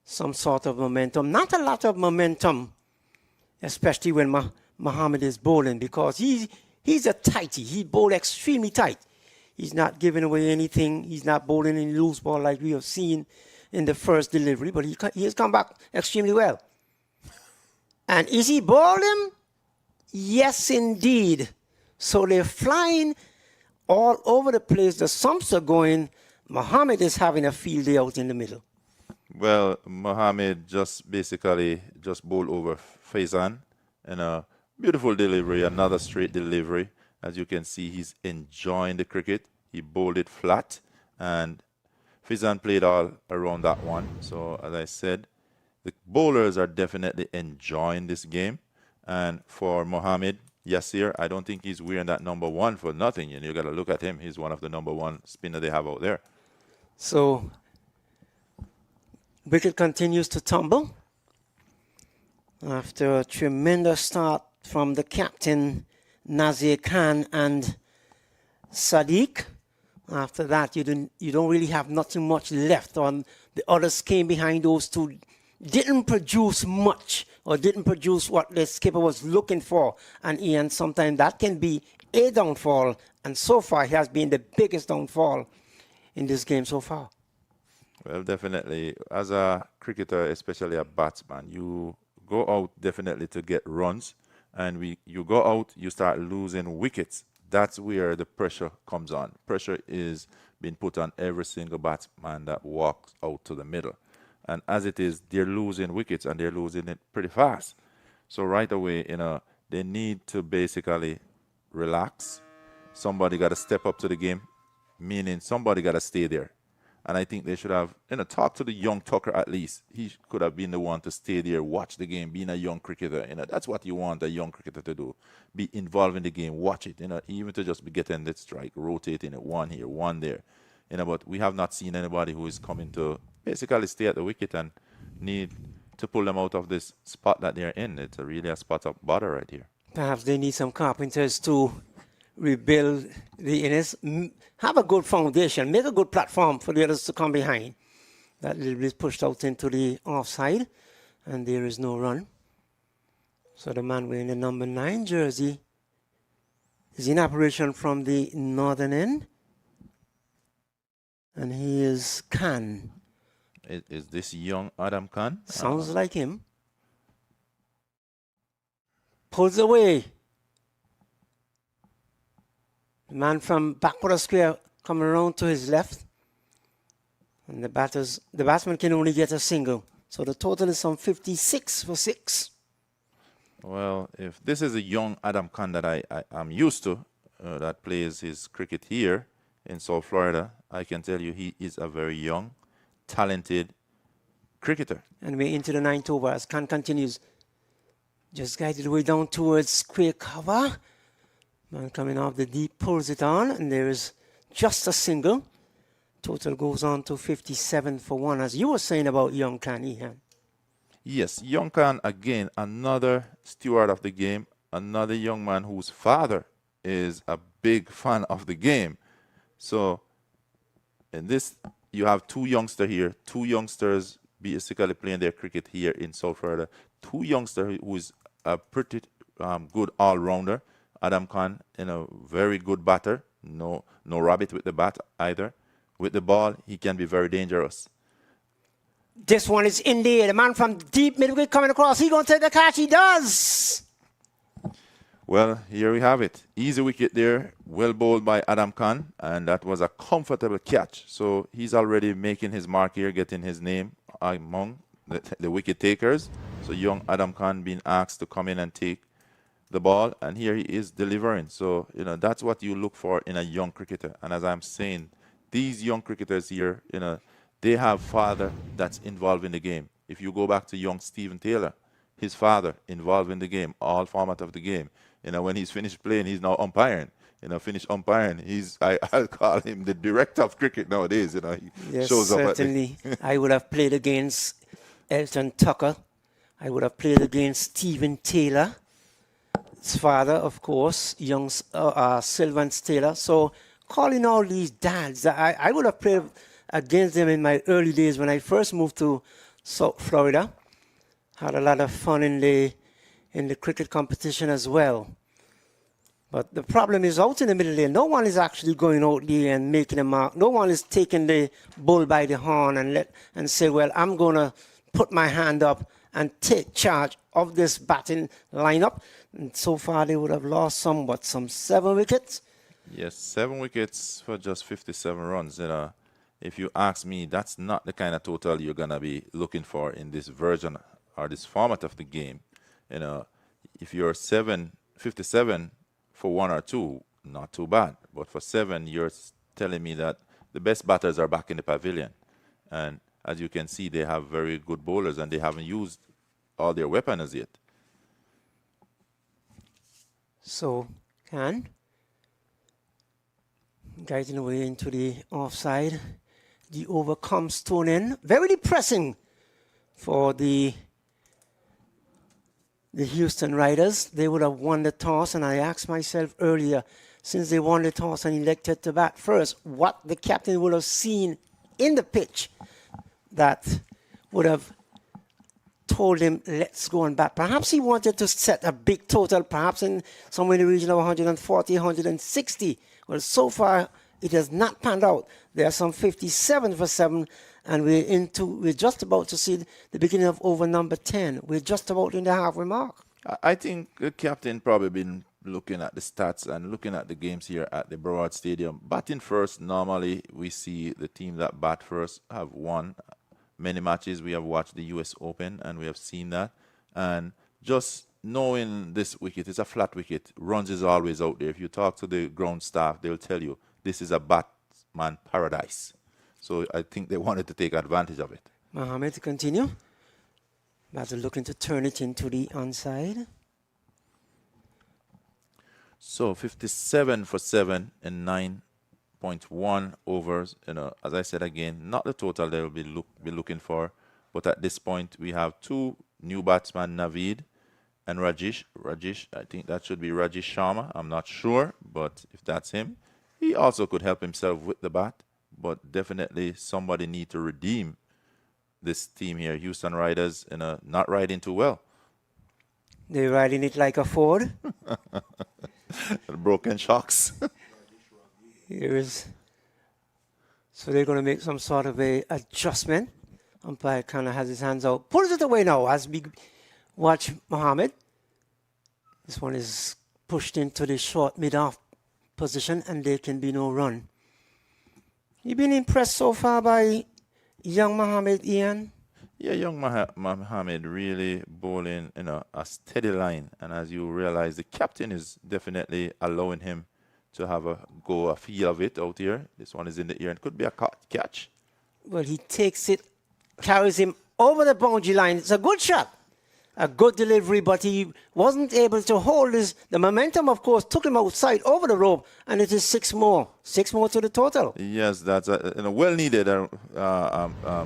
some sort of momentum. Not a lot of momentum, especially when Mohammed is bowling, because he's a tighty. He bowls extremely tight. He's not giving away anything. He's not bowling any loose ball like we have seen in the first delivery, but he has come back extremely well. And is he bowled him? Yes, indeed. So they're flying all over the place. The sumps are going. Mohammed is having a field day out in the middle. Well, Mohammed just basically just bowled over Faizan and a beautiful delivery, another straight delivery. As you can see, he's enjoying the cricket. He bowled it flat, and Faizan played all around that one. So, as I said, the bowlers are definitely enjoying this game. And for Mohammed Yasir, I don't think he's wearing that number 1 for nothing. And you got to look at him. He's one of the number 1 spinner they have out there. So, wicket continues to tumble after a tremendous start from the captain, Nazir Khan and Sadik. After that, you don't really have nothing much left. On the others came behind those two, didn't produce much or didn't produce what the skipper was looking for. And Ian, sometimes that can be a downfall. And so far, he has been the biggest downfall in this game so far. Well, definitely. As a cricketer, especially a batsman, you go out definitely to get runs. And you go out, you start losing wickets. That's where the pressure comes on. Pressure is being put on every single batsman that walks out to the middle. And as it is, they're losing wickets, and they're losing it pretty fast. So right away, they need to basically relax. Somebody got to step up to the game, meaning somebody got to stay there. And I think they should have, talk to the young Tucker at least. He could have been the one to stay there, watch the game, being a young cricketer. That's what you want a young cricketer to do. Be involved in the game, watch it. Even to just be getting that strike, rotating it, one here, one there. But we have not seen anybody who is coming to basically stay at the wicket and need to pull them out of this spot that they're in. It's really a spot of bother right here. Perhaps they need some carpenters to rebuild the innings, have a good foundation, make a good platform for the others to come behind. That little bit pushed out into the offside, and there is no run. So the man wearing the number 9 jersey is in operation from the northern end, and he is Khan. Is this young Adam Khan? Sounds like him. Pulls away. The man from backward of square coming around to his left. And the batsman can only get a single. So the total is some 56 for 6. Well, if this is a young Adam Khan that I'm used to, that plays his cricket here in South Florida, I can tell you he is a very young, talented cricketer. And we're into the 9th over as Khan continues. Just guided way down towards square cover. Man coming off the deep pulls it on, and there is just a single. Total goes on to 57 for 1, as you were saying about young Khan, Ian. Yes, young Khan, again, another steward of the game, another young man whose father is a big fan of the game. So, in this, you have two youngsters basically playing their cricket here in South Florida. Two youngsters who is a pretty good all-rounder. Adam Khan, very good batter. No rabbit with the bat either. With the ball, he can be very dangerous. This one is in the air. The man from deep mid-wicket coming across. He going to take the catch. He does. Well, here we have it. Easy wicket there. Well bowled by Adam Khan. And that was a comfortable catch. So he's already making his mark here, getting his name among the wicket takers. So young Adam Khan being asked to come in and take the ball, and here he is delivering. So, that's what you look for in a young cricketer. And as I'm saying, these young cricketers here, they have father that's involved in the game. If you go back to young Stephen Taylor, his father involved in the game, all format of the game. When he's finished playing, he's now umpiring. Finished umpiring. I'll call him the director of cricket nowadays. He yes, shows up. Certainly. I would have played against Elton Tucker. I would have played against Stephen Taylor. His father, of course, young Sylvans Taylor. So calling all these dads, I would have played against them in my early days when I first moved to South Florida. Had a lot of fun in the cricket competition as well. But the problem is out in the middle there. No one is actually going out there and making a mark. No one is taking the bull by the horn and say, well, I'm going to put my hand up and take charge of this batting lineup. And so far they would have lost some 7 wickets. Yes, 7 wickets for just 57 runs. If you ask me, that's not the kind of total you're going to be looking for in this version or this format of the game. If you're 57 for 1 or 2, not too bad. But for 7, you're telling me that the best batters are back in the pavilion. And as you can see, they have very good bowlers and they haven't used all their weapons yet. So, guiding away into the offside. The over comes thrown in. Very depressing for the Houston Riders. They would have won the toss, and I asked myself earlier, since they won the toss and elected to bat first, what the captain would have seen in the pitch that would have told him, let's go and bat. Perhaps he wanted to set a big total, perhaps in somewhere in the region of 140, 160. Well, so far, it has not panned out. There are some 57 for 7, and we're just about to see the beginning of over number 10. We're just about in the halfway mark. I think the captain probably been looking at the stats and looking at the games here at the Broward Stadium. Batting first, normally we see the team that bat first have won many matches. We have watched the US Open and we have seen that. And just knowing this wicket is a flat wicket, runs is always out there. If you talk to the ground staff, they'll tell you this is a batsman paradise. So I think they wanted to take advantage of it. Mohammed to continue. Batter looking to turn it into the onside. So 57 for 7 in 9.1 overs. As I said again, not the total they'll be looking for. But at this point, we have 2 new batsmen, Naveed and Rajesh. Rajesh, I think that should be Rajesh Sharma. I'm not sure, but if that's him, he also could help himself with the bat. But definitely somebody need to redeem this team here. Houston Riders, not riding too well. They're riding it like a Ford. Broken shocks. So they're going to make some sort of a adjustment. Umpire kind of has his hands out. Pulls it away now as we watch Mohammed. This one is pushed into the short mid-off position and there can be no run. You been impressed so far by young Mohammed, Ian? Yeah, young Mohammed really bowling a steady line. And as you realize, the captain is definitely allowing him to have a feel of it out here. This one is in the air and could be a catch. Well, he takes it, carries him over the boundary line. It's a good shot. A good delivery, but he wasn't able to hold the momentum, of course, took him outside over the rope, and it is 6 more. 6 more to the total. Yes, that's a well-needed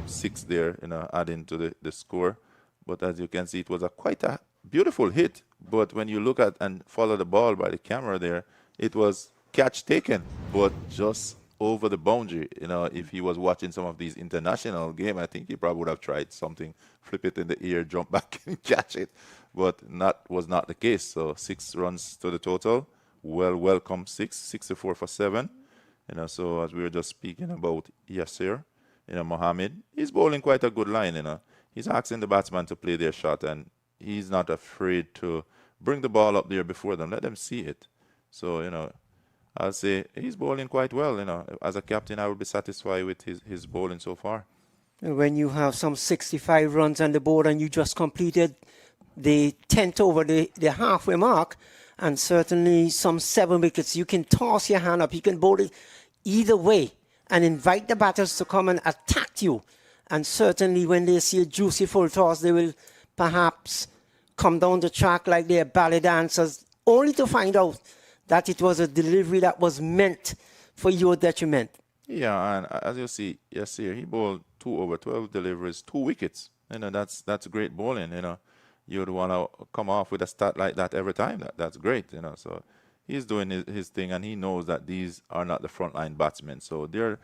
6 there, adding to the score. But as you can see, it was quite a beautiful hit. But when you look at and follow the ball by the camera there, it was catch taken, but just over the boundary. If he was watching some of these international games, I think he probably would have tried something, flip it in the air, jump back and catch it. But was not the case. So 6 runs to the total. Welcome 64 for 7. So as we were just speaking about Yasir, Mohammed, he's bowling quite a good line. He's asking the batsman to play their shot, and he's not afraid to bring the ball up there before them. Let them see it. So, I'll say he's bowling quite well. As a captain, I will be satisfied with his bowling so far. When you have some 65 runs on the board and you just completed the 10th over the halfway mark, and certainly some 7 wickets, you can toss your hand up. You can bowl it either way and invite the batters to come and attack you. And certainly when they see a juicy full toss, they will perhaps come down the track like they're ballet dancers, only to find out that it was a delivery that was meant for your detriment. Yeah, and as you see, Yasir, he bowled 2 over 12 deliveries, 2 wickets. That's great bowling. You'd want to come off with a stat like that every time. That's great. So he's doing his thing, and he knows that these are not the frontline batsmen. So there are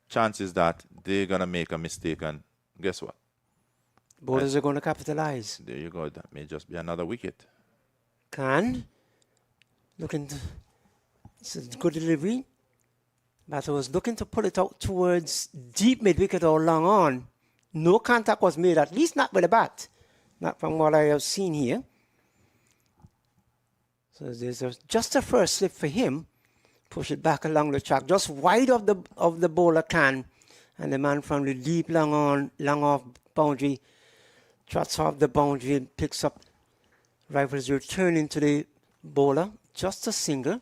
chances that they're gonna make a mistake, and guess what? Bowlers are going to capitalize. There you go. That may just be another wicket. Khan looking to It's a good delivery. Batter was looking to pull it out towards deep mid-wicket or long on. No contact was made, at least not with the bat. Not from what I have seen here. So there's just a first slip for him. Push it back along the track, just wide of the bowler can. And the man from the deep long off boundary trots off the boundary and picks up. Rifles returning to the bowler. Just a single.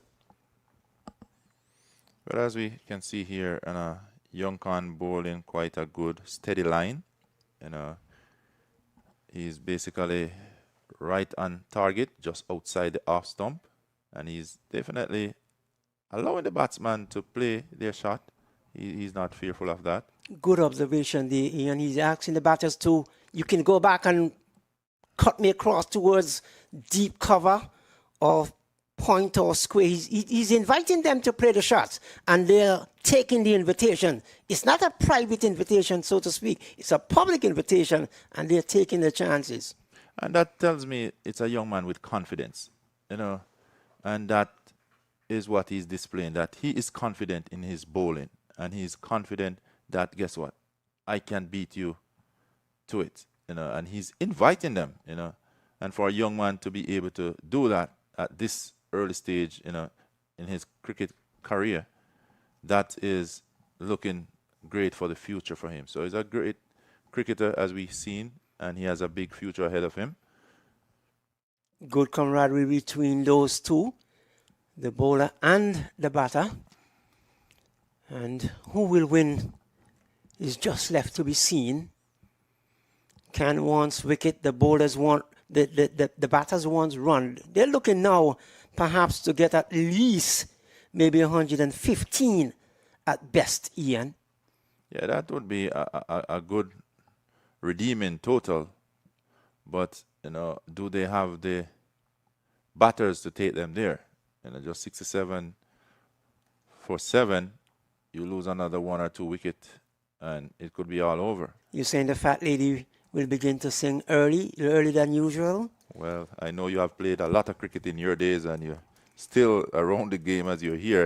But as we can see here, Young Khan bowling quite a good steady line. He's basically right on target, just outside the off stump. And he's definitely allowing the batsman to play their shot. He's not fearful of that. Good observation there, Ian. He's asking the batters to, you can go back and cut me across towards deep cover or point or square. He's inviting them to play the shots, and they're taking the invitation. It's not a private invitation, so to speak. It's a public invitation, and they're taking the chances. And that tells me it's a young man with confidence, and that is what he's displaying, that he is confident in his bowling, and he's confident that, guess what, I can beat you to it, and he's inviting them, and for a young man to be able to do that at this early stage, in his cricket career, that is looking great for the future for him. So he's a great cricketer, as we've seen, and he has a big future ahead of him. Good camaraderie between those two, the bowler and the batter. And who will win is just left to be seen. Can wants wicket, the bowlers want, the batters wants run. They're looking now perhaps to get at least maybe 115 at best, Ian. Yeah, that would be a good redeeming total. But, do they have the batters to take them there? Just 67 for 7, you lose another 1 or 2 wickets, and it could be all over. You're saying the fat lady will begin to sing earlier than usual? Well, I know you have played a lot of cricket in your days, and you're still around the game as you're here.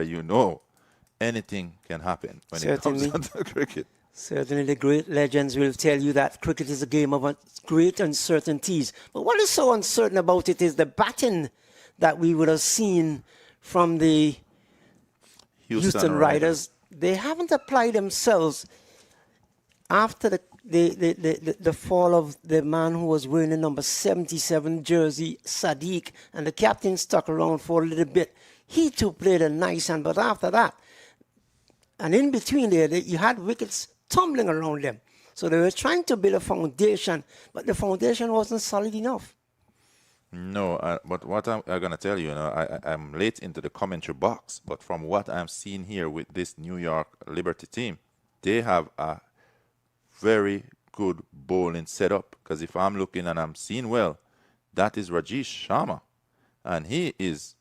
Anything can happen when it comes down to cricket. Certainly the great legends will tell you that cricket is a game of great uncertainties. But what is so uncertain about it is the batting that we would have seen from the Houston Riders. They haven't applied themselves after the fall of the man who was wearing the number 77 jersey, Sadik, and the captain stuck around for a little bit. He too played a nice hand, but after that, and in between there, you had wickets tumbling around them. So they were trying to build a foundation, but the foundation wasn't solid enough. No, but what I'm going to tell you, I'm late into the commentary box, but from what I'm seeing here with this New York Liberty team, they have a very good bowling setup. Because if I'm looking and I'm seeing well, that is Rajesh Sharma. And he is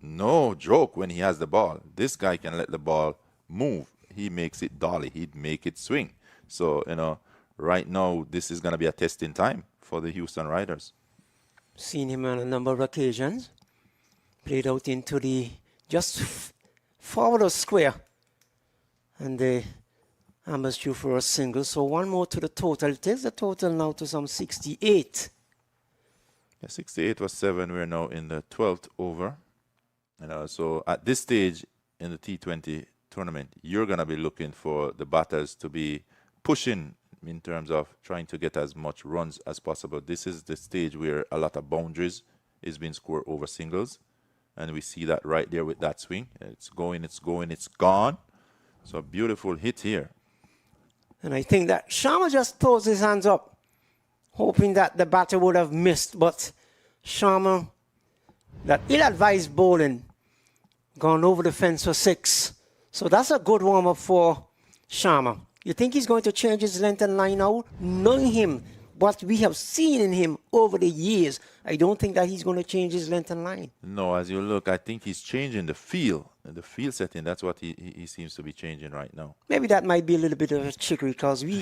no joke when he has the ball. This guy can let the ball move. He makes it dolly. He'd make it swing. So, right now, this is going to be a testing time for the Houston Riders. Seen him on a number of occasions. Played out into the just forward of square. And the Ambers due for a single. So one more to the total. It takes the total now to some 68. Yeah, 68 was 7. We're now in the 12th over. So at this stage in the T20 tournament, you're going to be looking for the batters to be pushing in terms of trying to get as much runs as possible. This is the stage where a lot of boundaries is being scored over singles. And we see that right there with that swing. It's going, it's going, it's gone. So a beautiful hit here. And I think that Sharma just throws his hands up, hoping that the batter would have missed. But Sharma, that ill-advised bowling, gone over the fence for 6. So that's a good warm-up for Sharma. You think he's going to change his length and line now? Knowing him, what we have seen in him over the years, I don't think that he's going to change his length and line. No, as you look, I think he's changing the field setting. That's what he seems to be changing right now. Maybe that might be a little bit of a trickery because we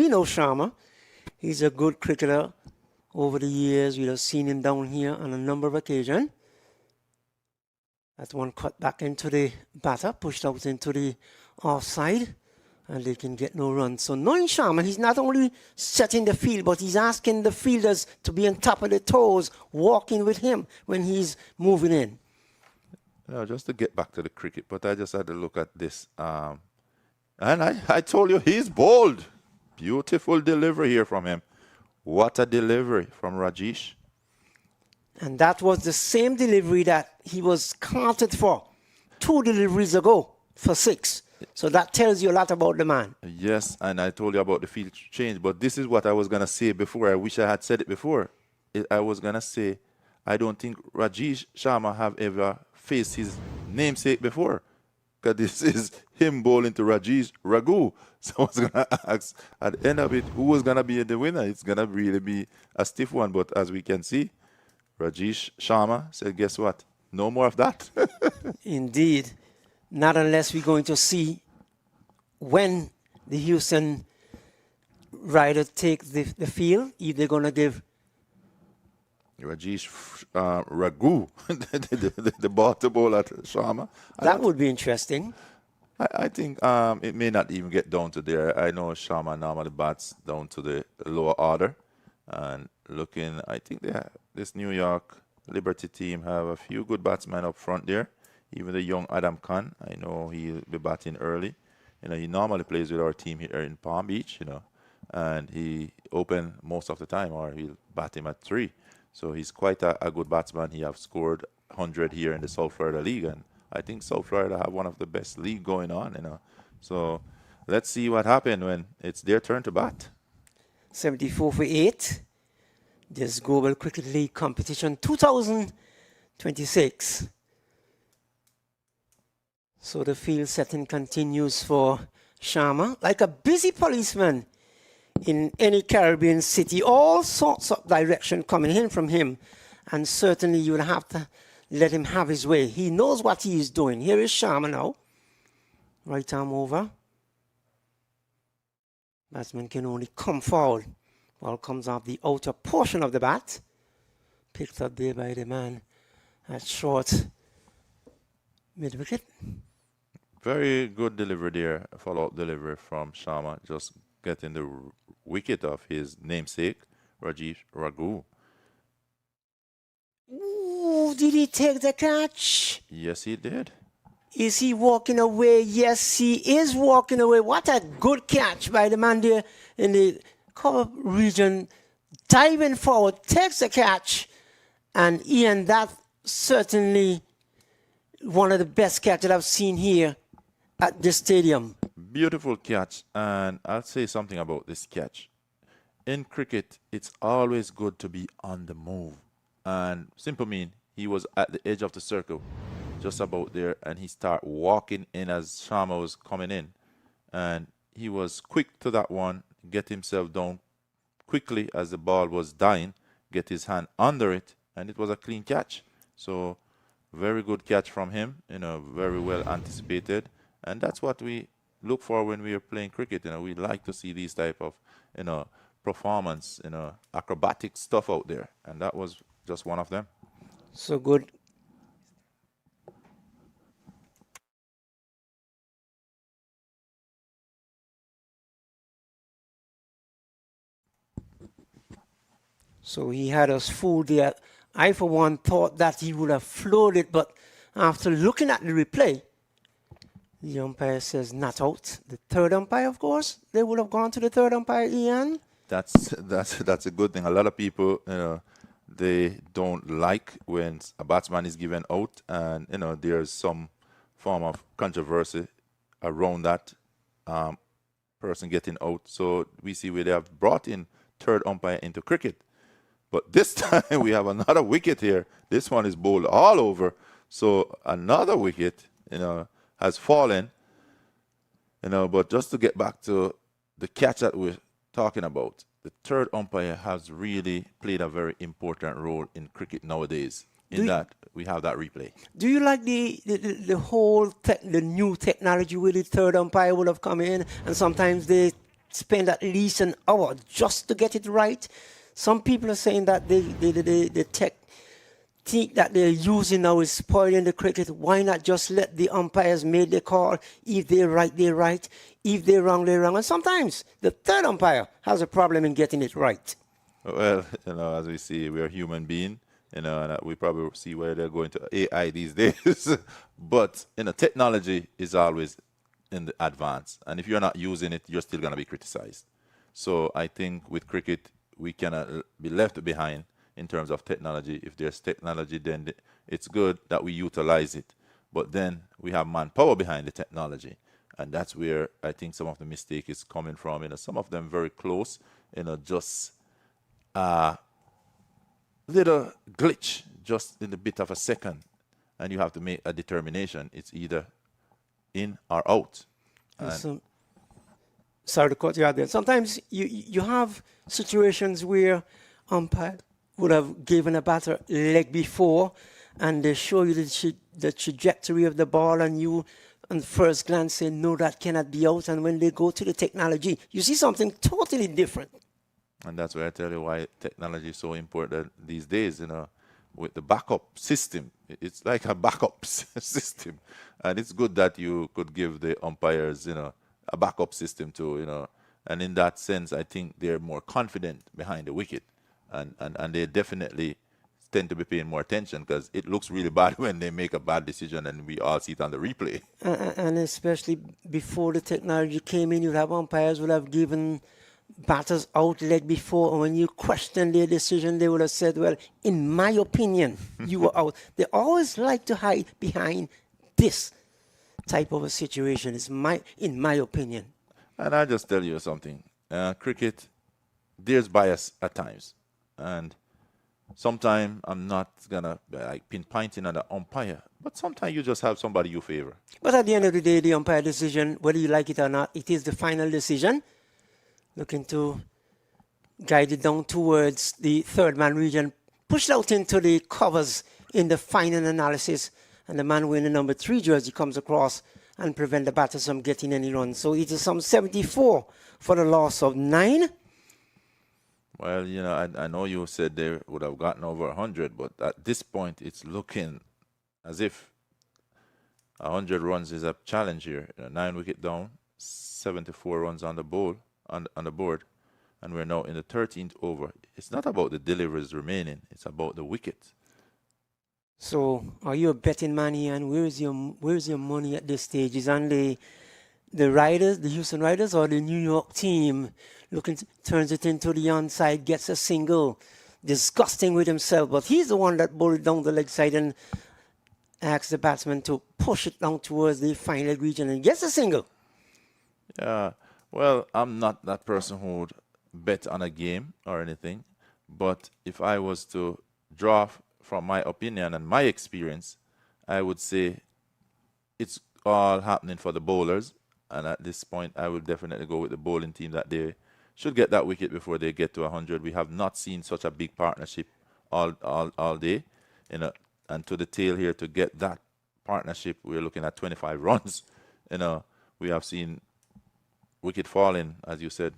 know Sharma. He's a good cricketer. Over the years, we have seen him down here on a number of occasions. That one cut back into the batter, pushed out into the offside, and they can get no run. So knowing Sharma, he's not only setting the field, but he's asking the fielders to be on top of their toes, walking with him when he's moving in. No, just to get back to the cricket, but I just had to look at this. And I told you, he's bold. Beautiful delivery here from him. What a delivery from Rajesh. And that was the same delivery that he was counted for 2 deliveries ago for 6. So that tells you a lot about the man. Yes, and I told you about the field change, but this is what I was going to say before. I wish I had said it before. I was going to say, I don't think Rajesh Sharma have ever faced his namesake before, because this is him bowling to Rajesh Ragu. So I was going to ask at the end of it, who was going to be the winner? It's going to really be a stiff one, but as we can see, Rajesh Sharma said, guess what? No more of that. Indeed. Not unless we're going to see when the Houston Riders take the field, if they're going to give Rajesh Ragu the ball to bowl at Sharma. That would be interesting. I think it may not even get down to there. I know Sharma normally bats down to the lower order. And looking, I think this New York Liberty team have a few good batsmen up front there. Even the young Adam Khan, I know he'll be batting early. You know, he normally plays with our team here in Palm Beach, you know, and he open most of the time, or he'll bat him at 3. So he's quite a good batsman. He have scored 100 here in the South Florida League, and I think South Florida have one of the best league going on, you know. So let's see what happens when it's their turn to bat. 74 for 8. This Global Cricket League competition 2026. So the field setting continues for Sharma. Like a busy policeman in any Caribbean city, all sorts of direction coming in from him. And certainly you would have to let him have his way. He knows what he is doing. Here is Sharma now. Right arm over. Batsman can only come forward. Ball comes off the outer portion of the bat. Picked up there by the man at short mid-wicket. Very good delivery there, follow-up delivery from Sharma, just getting the wicket of his namesake, Rajesh Ragu. Ooh, did he take the catch? Yes, he did. Is he walking away? Yes, he is walking away. What a good catch by the man there in the cover region. Diving forward, takes the catch. And Ian, that's certainly one of the best catches I've seen here at this stadium. Beautiful catch, and I'll say something about this catch. In cricket, it's always good to be on the move. And simple mean, he was at the edge of the circle, just about there, and he started walking in as Sharma was coming in. And he was quick to that one, get himself down quickly as the ball was dying, get his hand under it, and it was a clean catch. So very good catch from him, you know, very well anticipated. And that's what we look for when we are playing cricket. You know, we like to see these type of, you know, performance, you know, acrobatic stuff out there. And that was just one of them. So good. So he had us fooled there. I, for one, thought that he would have floored it, but after looking at the replay, the umpire says not out. The third umpire, of course, they would have gone to the third umpire, Ian. That's a good thing. A lot of people, you know, they don't like when a batsman is given out, and you know there's some form of controversy around that person getting out. So we see where they have brought in third umpire into cricket. But this time we have another wicket here. This one is bowled all over. So another wicket, you know, has fallen. You know, but just to get back to the catch that we're talking about, the third umpire has really played a very important role in cricket nowadays. In that we have that replay. Do you like the whole the new technology where the third umpire would have come in and sometimes they spend at least an hour just to get it right? Some people are saying that the technique that they're using now is spoiling the cricket. Why not just let the umpires make the call? If they're right, they're right. If they're wrong, they're wrong. And sometimes the third umpire has a problem in getting it right. Well, as we see, we're human being, and we probably see where they're going to AI these days. But, technology is always in the advance. And if you're not using it, you're still going to be criticized. So I think with cricket, we cannot be left behind in terms of technology. If there's technology, then it's good that we utilize it. But then we have manpower behind the technology. And that's where I think some of the mistake is coming from. Some of them very close, just a little glitch, just in a bit of a second. And you have to make a determination. It's either in or out. Sorry to cut you out there. Sometimes you have situations where umpire would have given a batter leg before, and they show you the trajectory of the ball, and you, on first glance, say, no, that cannot be out. And when they go to the technology, you see something totally different. And that's why I tell you why technology is so important these days, with the backup system. It's like a backup system. And it's good that you could give the umpires, a backup system too, And in that sense, I think they're more confident behind the wicket. And they definitely tend to be paying more attention because it looks really bad when they make a bad decision and we all see it on the replay. And especially before the technology came in, you'd have umpires would have given batters out leg before, and when you question their decision, they would have said, well, in my opinion, you were out. They always like to hide behind this type of a situation, in my opinion. And I'll just tell you something. Cricket, there's bias at times. And sometimes I'm not going to pinpointing on the umpire, but sometimes you just have somebody you favor. But at the end of the day, the umpire decision, whether you like it or not, it is the final decision. Looking to guide it down towards the third man region, pushed out into the covers in the final analysis, and the man wearing the number 3 jersey comes across and prevent the batters from getting any runs. So it is some 74 for the loss of 9. Well, I know you said they would have gotten over 100, but at this point, it's looking as if 100 runs is a challenge here. 9 wicket down, 74 runs on the board, and we're now in the 13th over. It's not about the deliveries remaining; it's about the wicket. So, are you a betting man here, and where's your money at this stage? Is on the Riders, the Houston Riders, or the New York team? Turns it into the onside, gets a single, disgusting with himself, but he's the one that bowled it down the leg side and asks the batsman to push it down towards the final region and gets a single. Yeah, well, I'm not that person who would bet on a game or anything, but if I was to draw from my opinion and my experience, I would say it's all happening for the bowlers, and at this point, I would definitely go with the bowling team that they should get that wicket before they get to 100. We have not seen such a big partnership all day, and to the tail here to get that partnership, we're looking at 25 runs. We have seen wicket falling, as you said.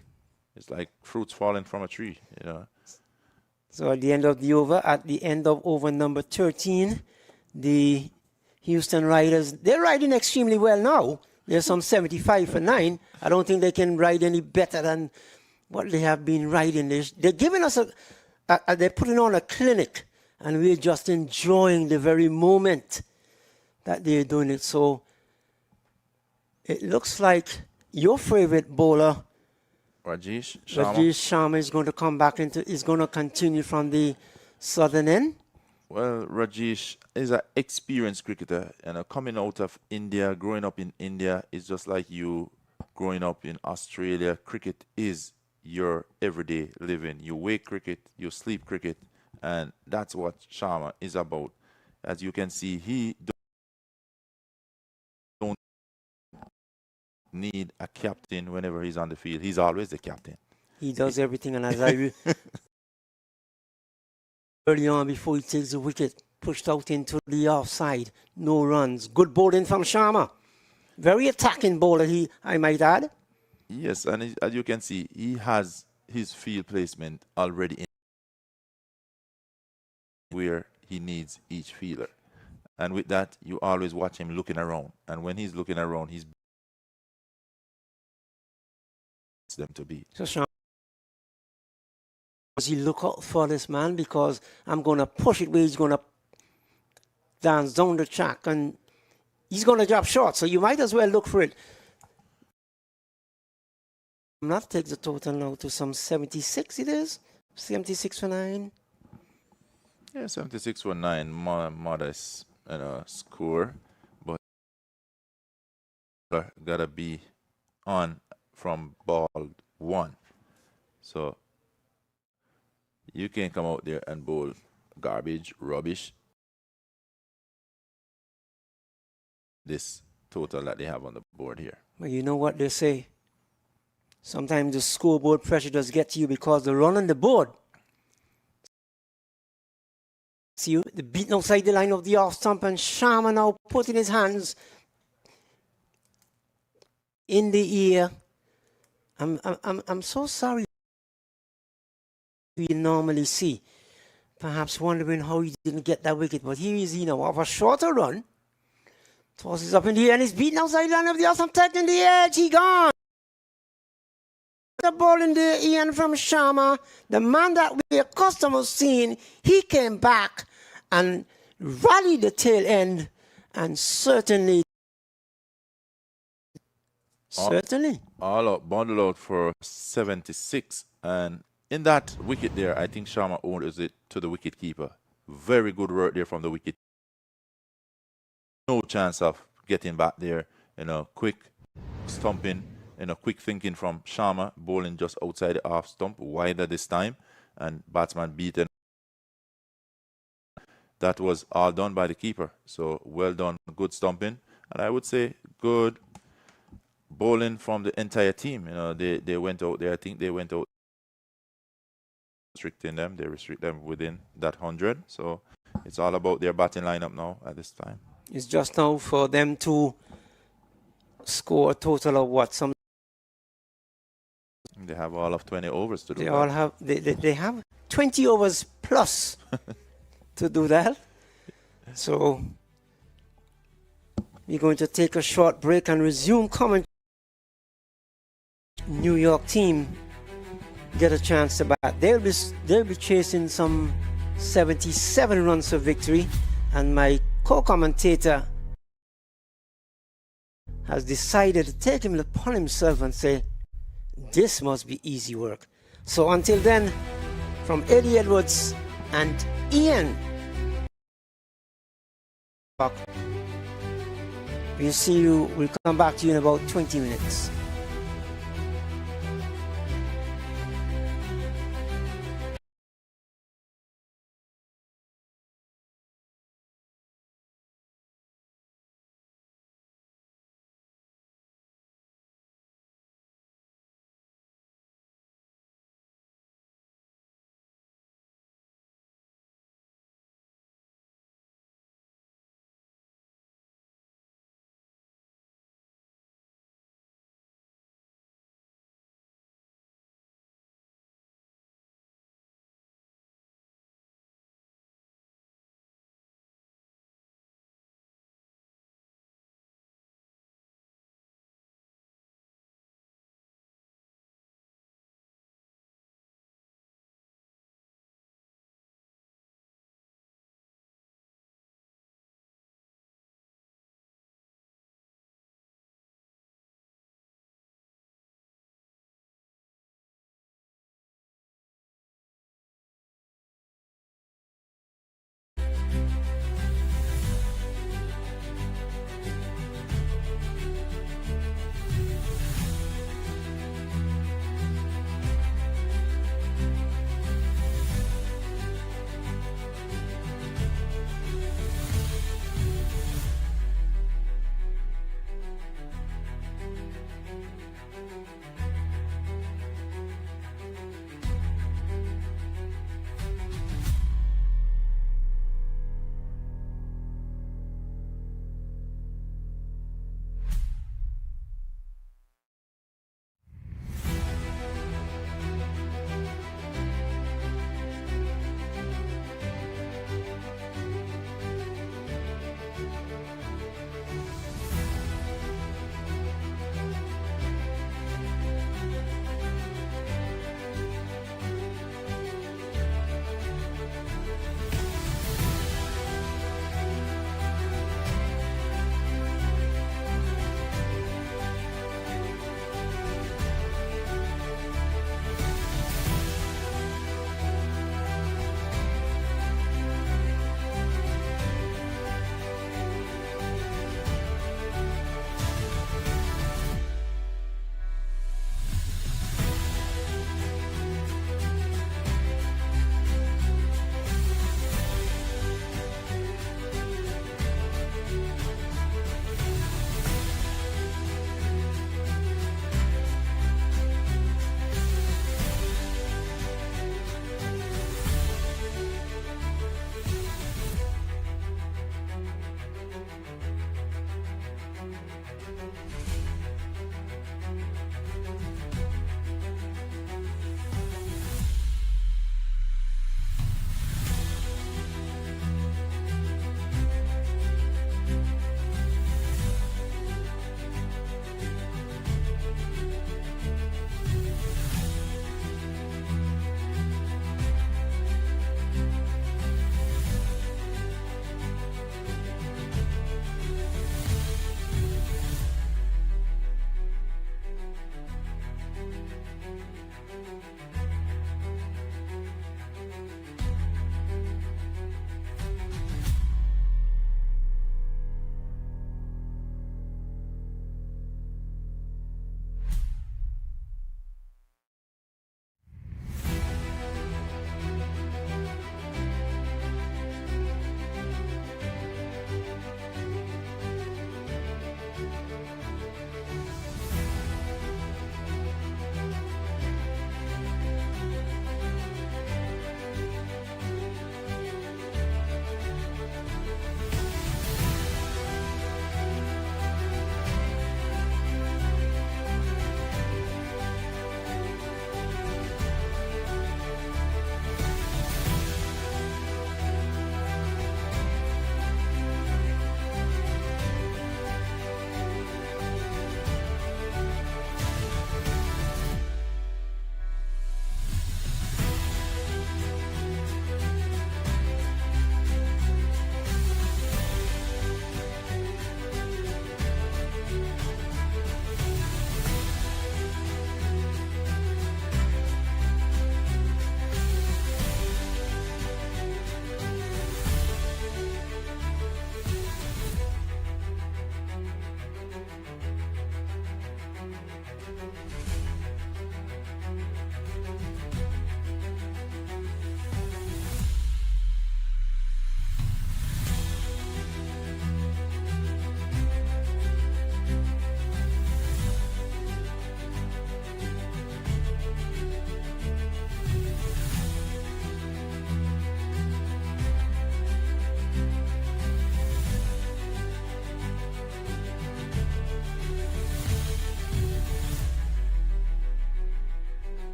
It's like fruits falling from a tree, So at the end of the over, at the end of over number 13, the Houston Riders, they're riding extremely well now. They're some 75 for 9. I don't think they can ride any better than what they have been riding. They're giving us they're putting on a clinic, and we're just enjoying the very moment that they're doing it. So it looks like your favorite bowler, Rajesh Sharma, is going to come back is going to continue from the southern end. Well, Rajesh is an experienced cricketer, and coming out of India, growing up in India, is just like you growing up in Australia. Cricket is your everyday living. You wake cricket, you sleep cricket, and that's what Sharma is about. As you can see, he don't need a captain whenever he's on the field. He's always the captain. He does everything, and as I early on, before he takes the wicket, pushed out into the offside, no runs. Good bowling from Sharma. Very attacking bowler, I might add. Yes, and as you can see, he has his field placement already in where he needs each fielder. And with that, you always watch him looking around. And when he's looking around, he's them to be. So, Sean, does he look out for this man? Because I'm going to push it where he's going to dance down the track and he's going to drop short. So you might as well look for it. That takes the total now to some 76, it is? 76 for 9. Yeah, 76 for 9, modest score. But gotta be on from ball 1. So you can't come out there and bowl garbage, rubbish. This total that they have on the board here. Well, you know what they say. Sometimes the scoreboard pressure does get to you because the run on the board. See you, the beating outside the line of the off stump, and Sharma now putting his hands in the air. I'm so sorry. We normally see, perhaps wondering how he didn't get that wicket, but here is, of a shorter run. Tosses up in the air and he's beating outside the line of the off stump, taking the edge. He gone. The ball in the Ian from Sharma, the man that we accustomed to seeing, he came back and rallied the tail end, and certainly, all out, bundle out for 76, and in that wicket there, I think Sharma owns it to the wicket keeper. Very good work there from the wicket. No chance of getting back there. Quick stumping. Quick thinking from Sharma, bowling just outside the off stump, wider this time, and batsman beaten. That was all done by the keeper. So well done, good stumping, and I would say good bowling from the entire team. They went out there. I think they went out restricting them. They restrict them within that 100. So it's all about their batting lineup now at this time. It's just now for them to score a total of what? They have all of 20 overs to do that. All have they have 20 overs plus to do that. So we're going to take a short break and resume commentary. New York team get a chance to bat. They'll be chasing some 77 runs for victory, and my co-commentator has decided to take him upon himself and say, this must be easy work. So until then, from Eddie Edwards and Ian, we'll come back to you in about 20 minutes.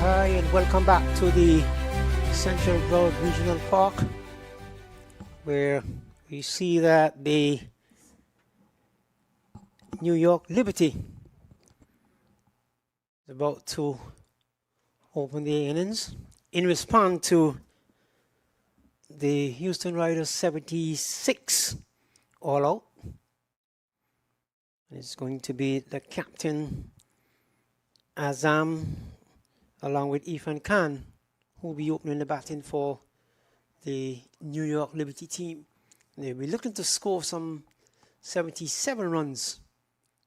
Hi, and welcome back to the Central Broad Regional Park, where we see that the New York Liberty is about to open the innings in response to the Houston Riders 76 all out. It's going to be the captain Azam along with Irfan Khan, who will be opening the batting for the New York Liberty team. They'll be looking to score some 77 runs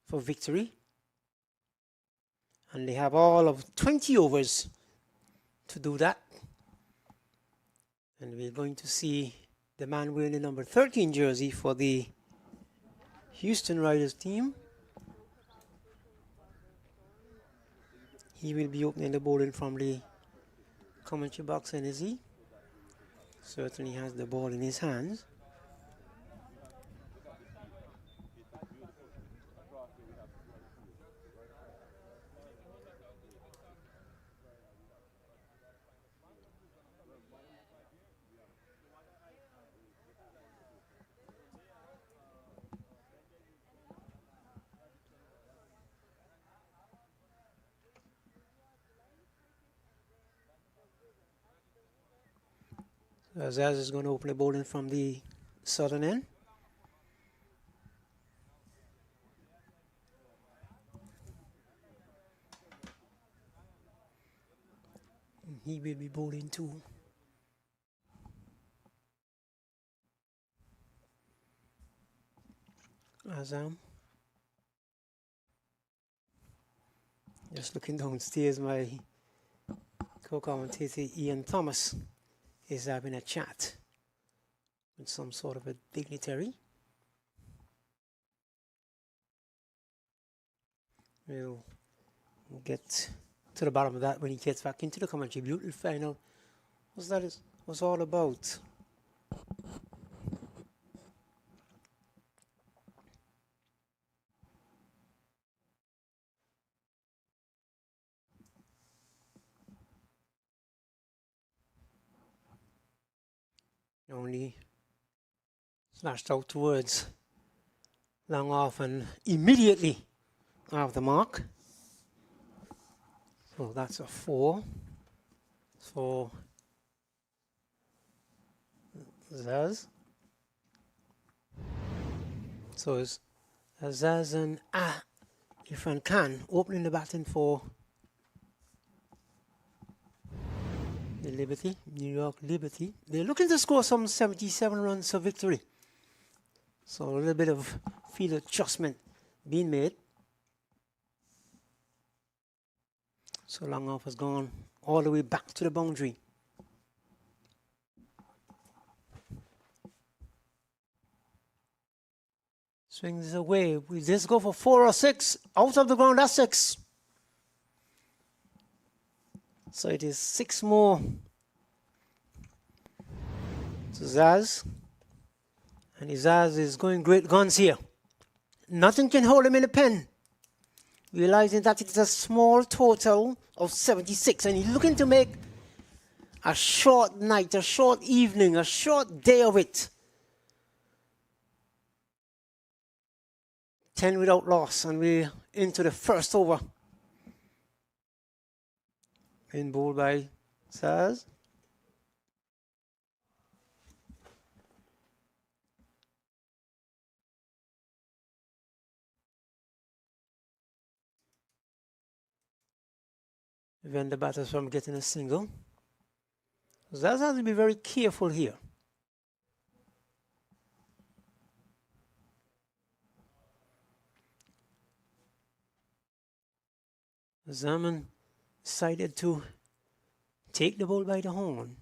for victory. And they have all of 20 overs to do that. And we're going to see the man wearing the number 13 jersey for the Houston Riders team. He will be opening the bowling from the commentary box, and is he? Certainly has the ball in his hands. Azaz is going to open the bowling from the southern end. He will be bowling too. Azam. Just looking downstairs, my co-commentator Ian Thomas is having a chat with some sort of a dignitary. We'll get to the bottom of that when he gets back into the commentary booth. We'll find out what that is, what's all about. Only slashed out towards long off and immediately off the mark. So that's a 4 for Zaz. So it's Zaz and Irfan Khan opening the batting for the Liberty, New York Liberty. They're looking to score some 77 runs for victory. So a little bit of field adjustment being made. So long off has gone all the way back to the boundary. Swings away. We just go for 4 or 6. Out of the ground, that's 6. So it is 6 more to Zaz. And Zaz is going great guns here. Nothing can hold him in the pen. Realizing that it's a small total of 76. And he's looking to make a short night, a short evening, a short day of it. 10 without loss. And we're into the first over. In bowled by Zaz. Prevent the batters from getting a single. Zaz has to be very careful here. Zaman decided to take the ball by the horn.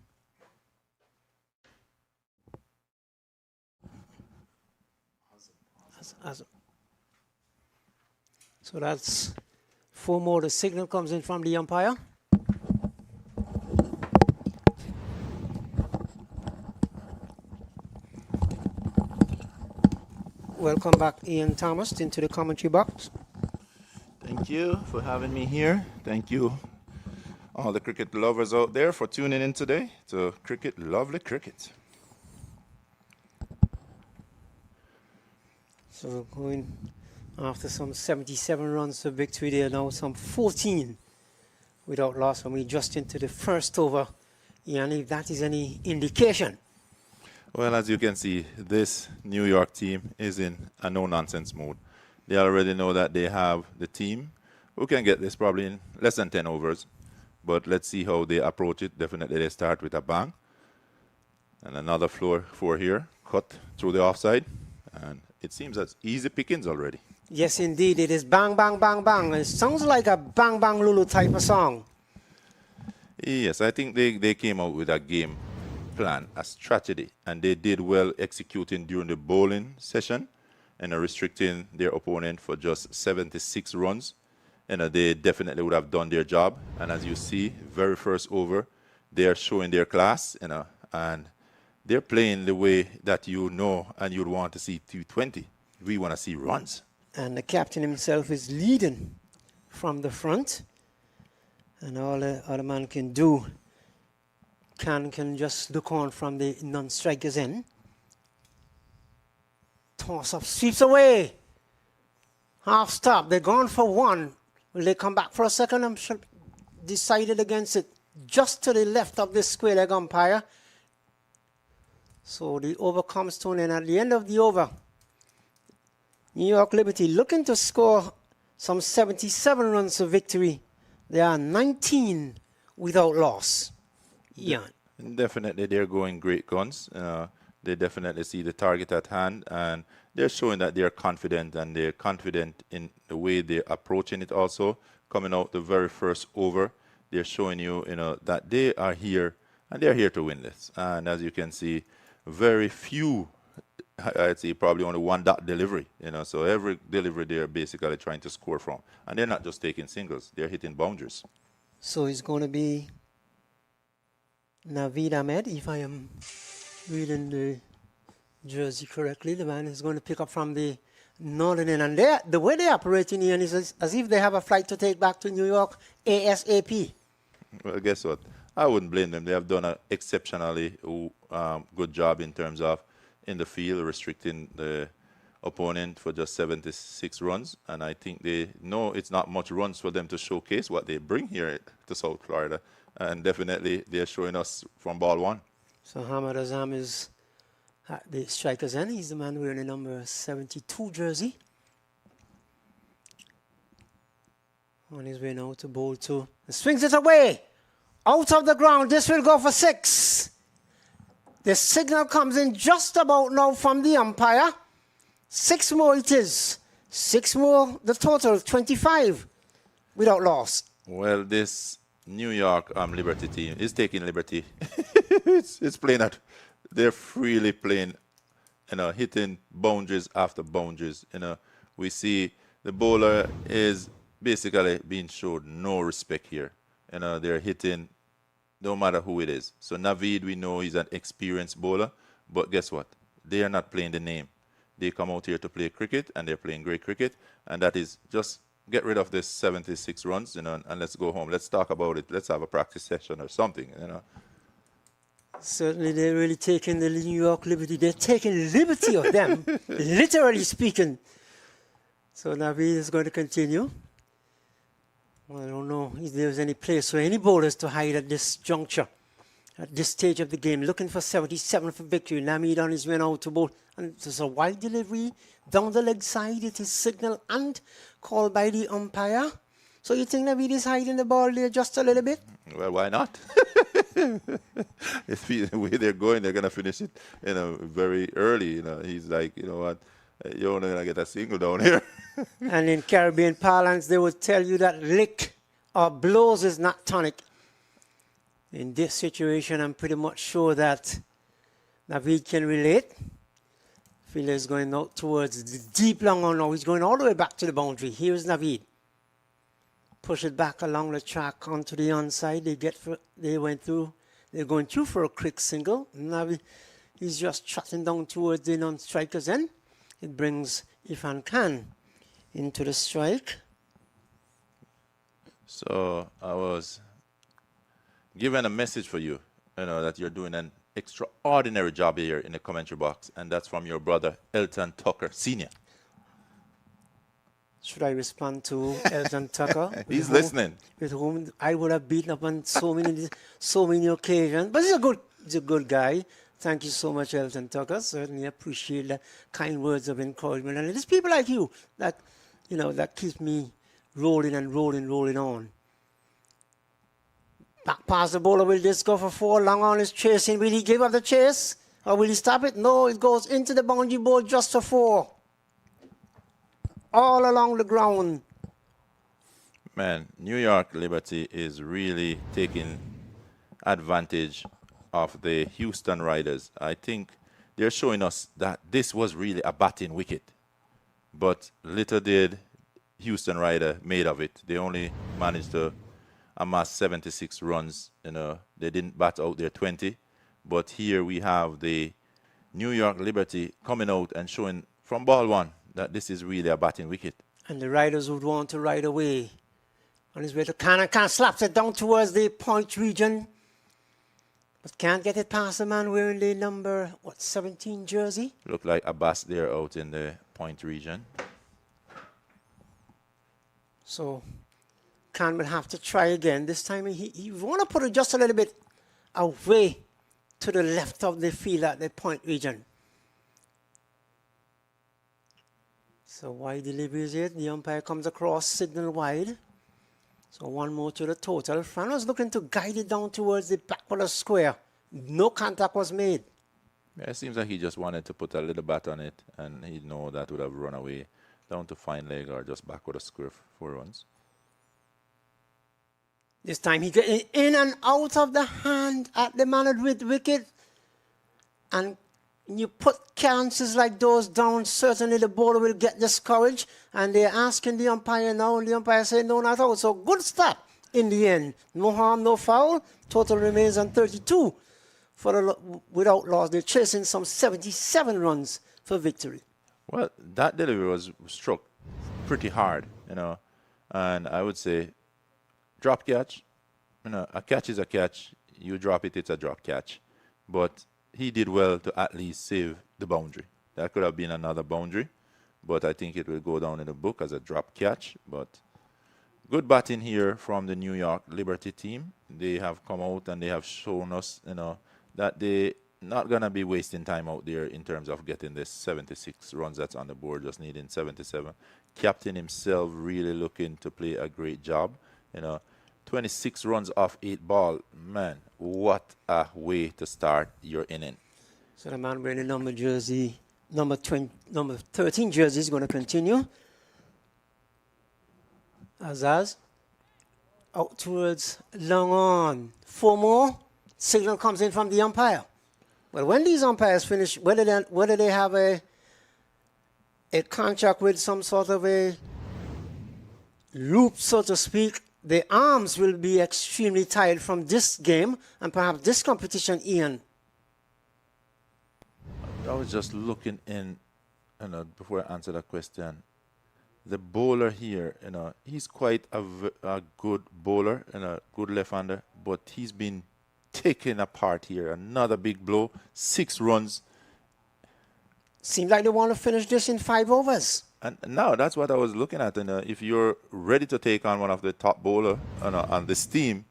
So that's 4 more. The signal comes in from the umpire. Welcome back, Ian Thomas, into the commentary box. Thank you for having me here. Thank you all the cricket lovers out there for tuning in today to Cricket Lovely Cricket. So we're going after some 77 runs of victory there now, some 14 without loss, and we're just into the first over. And if that is any indication. Well, as you can see, this New York team is in a no-nonsense mode. They already know that they have the team who can get this probably in less than 10 overs. But let's see how they approach it. Definitely they start with a bang. And another four here, cut through the offside. And it seems that's easy pickings already. Yes, indeed. It is bang, bang, bang, bang. It sounds like a Bang Bang Lulu type of song. Yes, I think they came out with a game plan, a strategy, and they did well executing during the bowling session and restricting their opponent for just 76 runs. They definitely would have done their job. And as you see, very first over, they are showing their class, and they're playing the way that you know and you'd want to see T20. We want to see runs. And the captain himself is leading from the front. And all the other man can do can just look on from the non-strikers end. Toss up, sweeps away. Half stop. They're gone for one. Will they come back for a second? I'm sure decided against it. Just to the left of this square leg umpire. So the over comes to an end. At the end of the over, New York Liberty looking to score some 77 runs of victory. They are 19 without loss. Yeah. Definitely, they're going great guns. They definitely see the target at hand, and they're showing that they're confident, and they're confident in the way they're approaching it also. Coming out the very first over, they're showing you, that they are here, and they're here to win this. And as you can see, very few, I'd say probably only one dot delivery, so every delivery they're basically trying to score from. And they're not just taking singles, they're hitting boundaries. So it's going to be Naveed Ahmed, if I am reading the jersey correctly. The man is going to pick up from the northern end. And the way they operate in here is as if they have a flight to take back to New York ASAP. Well, guess what? I wouldn't blame them. They have done an exceptionally good job in terms of in the field restricting the opponent for just 76 runs. And I think they know it's not much runs for them to showcase what they bring here to South Florida. And definitely they're showing us from ball one. So Hamad Azam is at the striker's end. He's the man wearing the number 72 jersey. On his way now to bowl two. And swings it away. Out of the ground. This will go for 6. The signal comes in just about now from the umpire. 6 more it is. 6 more, the total, 25 without loss. Well, this New York Liberty team is taking liberty. it's playing at, they're freely playing, hitting boundaries after boundaries. We see the bowler is basically being showed no respect here. They're hitting no matter who it is. So Naveed, we know he's an experienced bowler, but guess what? They are not playing the name. They come out here to play cricket, and they're playing great cricket, and that is just get rid of this 76 runs, and let's go home. Let's talk about it. Let's have a practice session or something, Certainly, they're really taking the New York Liberty. They're taking liberty of them, literally speaking. So Naveed is going to continue. Well, I don't know if there's any place for any bowlers to hide at this juncture, at this stage of the game. Looking for 77 for victory. Naveed on his way out to bowl. And there's a wide delivery down the leg side. It is signal and called by the umpire. So you think Naveed is hiding the ball there just a little bit? Well, why not? If the way they're going, they're going to finish it very early. He's like, you know what, you're only going to get a single down here. And in Caribbean parlance, they would tell you that lick or blows is not tonic. In this situation, I'm pretty much sure that Naveed can relate. Fielder is going out towards the deep long on now. He's going all the way back to the boundary. Here's Naveed. Push it back along the track onto the onside. They're going through for a quick single. Naveed is just trotting down towards the non-striker's end. It brings Irfan Khan into the strike. So I was given a message for you, that you're doing an extraordinary job here in the commentary box, and that's from your brother, Elton Tucker Sr. Should I respond to Elton Tucker? He's listening. With whom I would have beaten up on so many occasions. But he's a good guy. Thank you so much, Elton Tucker. Certainly appreciate the kind words of encouragement. And it's people like you that, that keeps me rolling and rolling on. Back pass the bowler will just go for 4. Long on is chasing. Will he give up the chase? Or will he stop it? No, it goes into the boundary board just for 4. All along the ground. Man, New York Liberty is really taking advantage of the Houston Riders. I think they're showing us that this was really a batting wicket. But little did Houston Rider made of it. They only managed to amass 76 runs. They didn't bat out their 20. But here we have the New York Liberty coming out and showing from ball 1 that this is really a batting wicket. And the riders would want to ride away. On his way to Cannon slaps it down towards the point region. But can't get it past the man wearing the number, 17 jersey? Look like Abbas there out in the point region. So Khan will have to try again. This time he want to put it just a little bit away to the left of the field at the point region. So wide delivery is it. The umpire comes across, signal wide. So 1 more to the total. Fran was looking to guide it down towards the back of the square. No contact was made. Yeah, it seems like he just wanted to put a little bat on it, and he know that would have run away down to fine leg or just back with a square 4 runs. This time he get in and out of the hand at the man with wicket. And you put chances like those down, certainly the bowler will get discouraged. And they're asking the umpire now, and the umpire said no, not out. So good start in the end. No harm, no foul. Total remains on 32 without loss. They're chasing some 77 runs for victory. Well, that delivery was struck pretty hard, and I would say drop catch. A catch is a catch. You drop it, it's a drop catch. But he did well to at least save the boundary. That could have been another boundary, but I think it will go down in the book as a drop catch. But good batting here from the New York Liberty team. They have come out and they have shown us, that they not going to be wasting time out there in terms of getting this 76 runs that's on the board, just needing 77. Captain himself really looking to play a great job. 26 runs off 8 ball. Man, what a way to start your inning. So the man wearing the number 13 jersey is going to continue. Azaz out towards long on. 4 more. Signal comes in from the umpire. Well, when these umpires finish, whether they have a contract with some sort of a loop, so to speak, the arms will be extremely tired from this game and perhaps this competition, Ian. I was just looking in, before I answer that question. The bowler here, he's quite a good bowler and a good left-hander, but he's been taken apart here. Another big blow, 6 runs. Seems like they want to finish this in 5 overs. And now that's what I was looking at. And if you're ready to take on one of the top bowler on this team,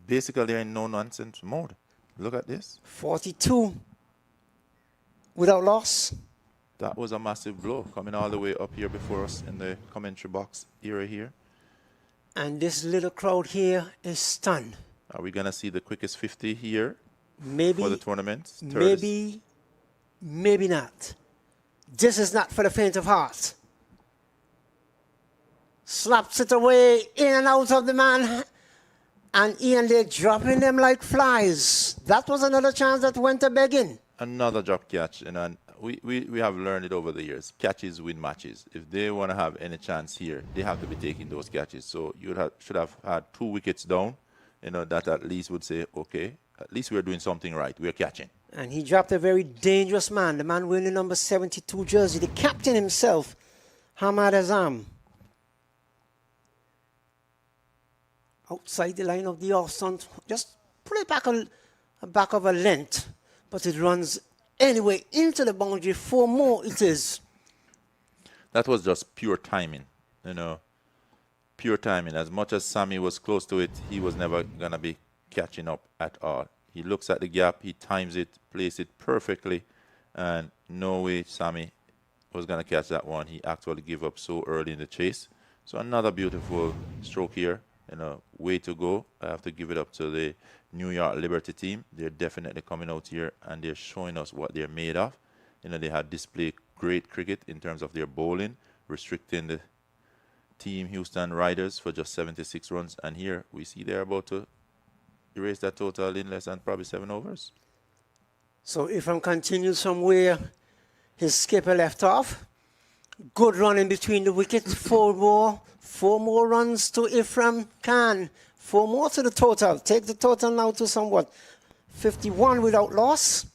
basically they're in no-nonsense mode. Look at this. 42 without loss. That was a massive blow coming all the way up here before us in the commentary box area here. And this little crowd here is stunned. Are we going to see the quickest 50 here maybe, for the tournament? Maybe not. This is not for the faint of heart. Slaps it away, in and out of the man. And Ian, they're dropping them like flies. That was another chance that went a begging. Another drop catch. And we have learned it over the years. Catches win matches. If they want to have any chance here, they have to be taking those catches. So you should have had 2 wickets down. That at least would say, okay, at least we're doing something right. We're catching. And he dropped a very dangerous man, the man wearing the number 72 jersey, the captain himself, Hamad Azam. outside the line of the off stunt. Just pull it back a back of a length, but it runs anyway into the boundary. 4 more it is. That was just pure timing, you know. Pure timing. As much as Sammy was close to it, he was never going to be catching up at all. He looks at the gap, he times it, places it perfectly, and no way Sammy was going to catch that one. He actually gave up so early in the chase. So another beautiful stroke here, you know, way to go. I have to give it up to the New York Liberty team. They're definitely coming out here and they're showing us what they're made of. You know, they had displayed great cricket in terms of their bowling, restricting the team Houston Riders for just 76 runs. And here we see they're about to erase that total in less than probably 7 overs. So Ifram continues from where his skipper left off. Good run in between the wickets. 4 more runs to Ifram Khan. 4 more to the total. Take the total now to somewhat 51 without loss.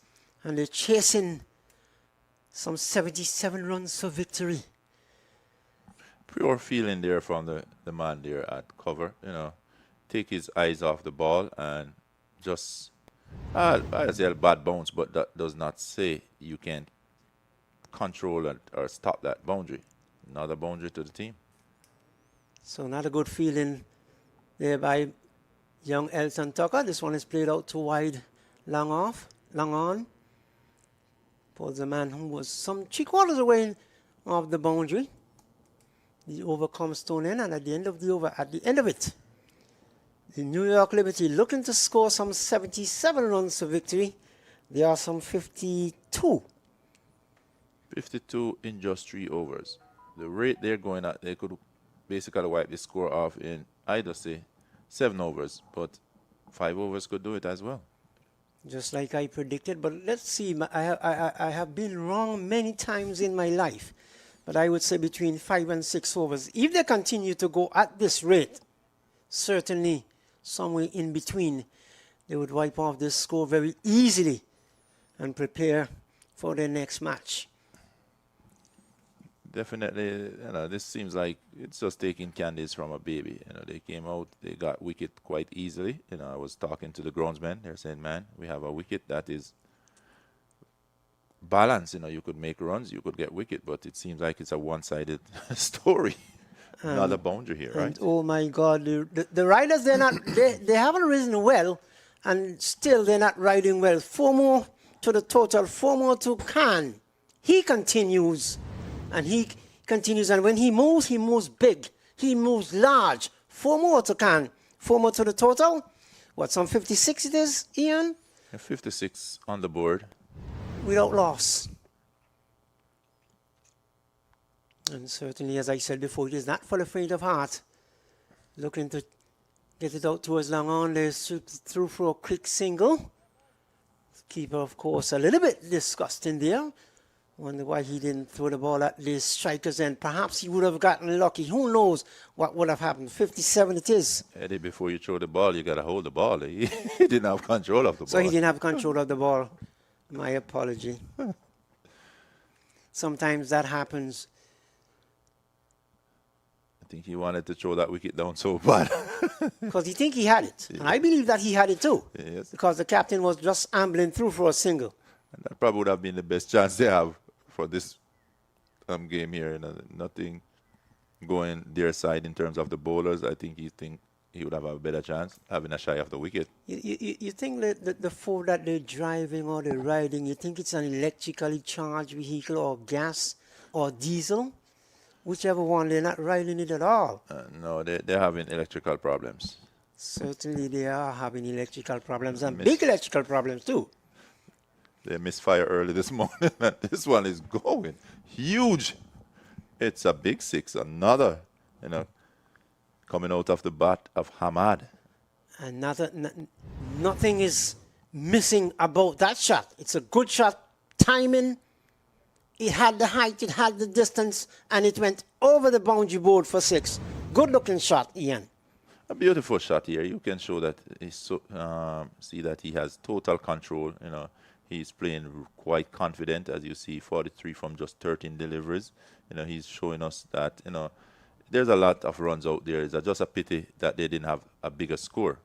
And they're chasing some 77 runs for victory. Pure feeling there from the man there at cover, you know. Take his eyes off the ball and just, I say a bad bounce, but that does not say you can't control it or stop that boundary. Another boundary to the team. So not a good feeling there by young Elton Tucker. This one is played out too wide, long on. For the man who was some 3/4 away of the boundary. The over comes thrown in, and at the end of the over, at the end of it, the New York Liberty looking to score some 77 runs for victory. There are some 52. 52 in just 3 overs. The rate they're going at, they could basically wipe the score off in, I'd just say, 7 overs, but 5 overs could do it as well. Just like I predicted, but let's see. I have been wrong many times in my life, but I would say between 5 and 6 overs. If they continue to go at this rate, certainly somewhere in between, they would wipe off this score very easily and prepare for their next match. Definitely, you know, this seems like it's just taking candies from a baby. You know, they came out, they got wicket quite easily. You know, I was talking to the groundsmen. They're saying, man, we have a wicket that is balanced. You know, you could make runs, you could get wicket, but it seems like it's a one-sided story. Another boundary here, right? Oh my God, the riders, they haven't risen well, and still they're not riding well. 4 more to the total, 4 more to Khan. He continues. And he continues, and when he moves big. He moves large. 4 more to Khan. 4 more to the total. What, some 56 it is, Ian? 56 on the board. Without loss. And certainly, as I said before, it is not for the faint of heart. Looking to get it out towards long on. They shoot through for a quick single. Keeper, of course, a little bit disgusting there. Wonder why he didn't throw the ball at the strikers end. Perhaps he would have gotten lucky. Who knows what would have happened. 57 it is. Eddie, before you throw the ball, you got to hold the ball. He didn't have control of the ball. So he didn't have control of the ball. My apology. Sometimes that happens. I think he wanted to throw that wicket down so bad. Because he think he had it. Yeah. And I believe that he had it too. Yes. Because the captain was just ambling through for a single. And that probably would have been the best chance they have for this game here. You know, nothing going their side in terms of the bowlers. I think he would have a better chance having a shy of the wicket. You think that the four that they're driving or they're riding, you think it's an electrically charged vehicle or gas or diesel? Whichever one, they're not riding it at all. No, they're having electrical problems. Certainly they are having electrical problems and big electrical problems too. They misfire early this morning, and this one is going huge. It's a big 6, another, you know, coming out of the bat of Hamad. And nothing is missing about that shot. It's a good shot, timing. It had the height, it had the distance, and it went over the boundary board for 6. Good looking shot, Ian. A beautiful shot here. You can show that see that he has total control. You know, he's playing quite confident, as you see, 43 from just 13 deliveries. You know, he's showing us that, you know, there's a lot of runs out there. It's just a pity that they didn't have a bigger score.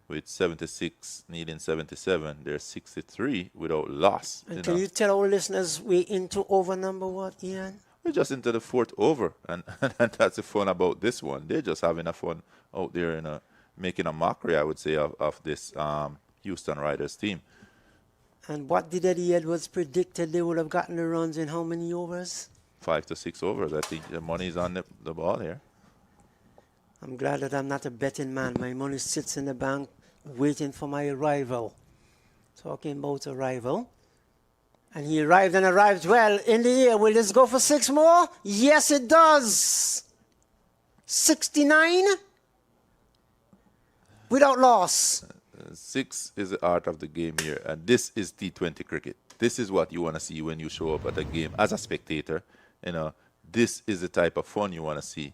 With 76 needing 77, there's 63 without loss. And can you tell our listeners we're into over number what, Ian? We're just into the fourth over, and that's the fun about this one. They're just having a fun out there making a mockery, I would say, of this Houston Riders team. And what did Eddie Edwards predicted they would have gotten the runs in how many overs? 5 to 6 overs. I think the money's on the ball here. I'm glad that I'm not a betting man. My money sits in the bank waiting for my arrival. Talking about arrival. And he arrived and arrived well in the air. Will this go for 6 more? Yes, it does. 69 without loss. 6 is the art of the game here, and this is T20 cricket. This is what you want to see when you show up at a game as a spectator. This is the type of fun you want to see.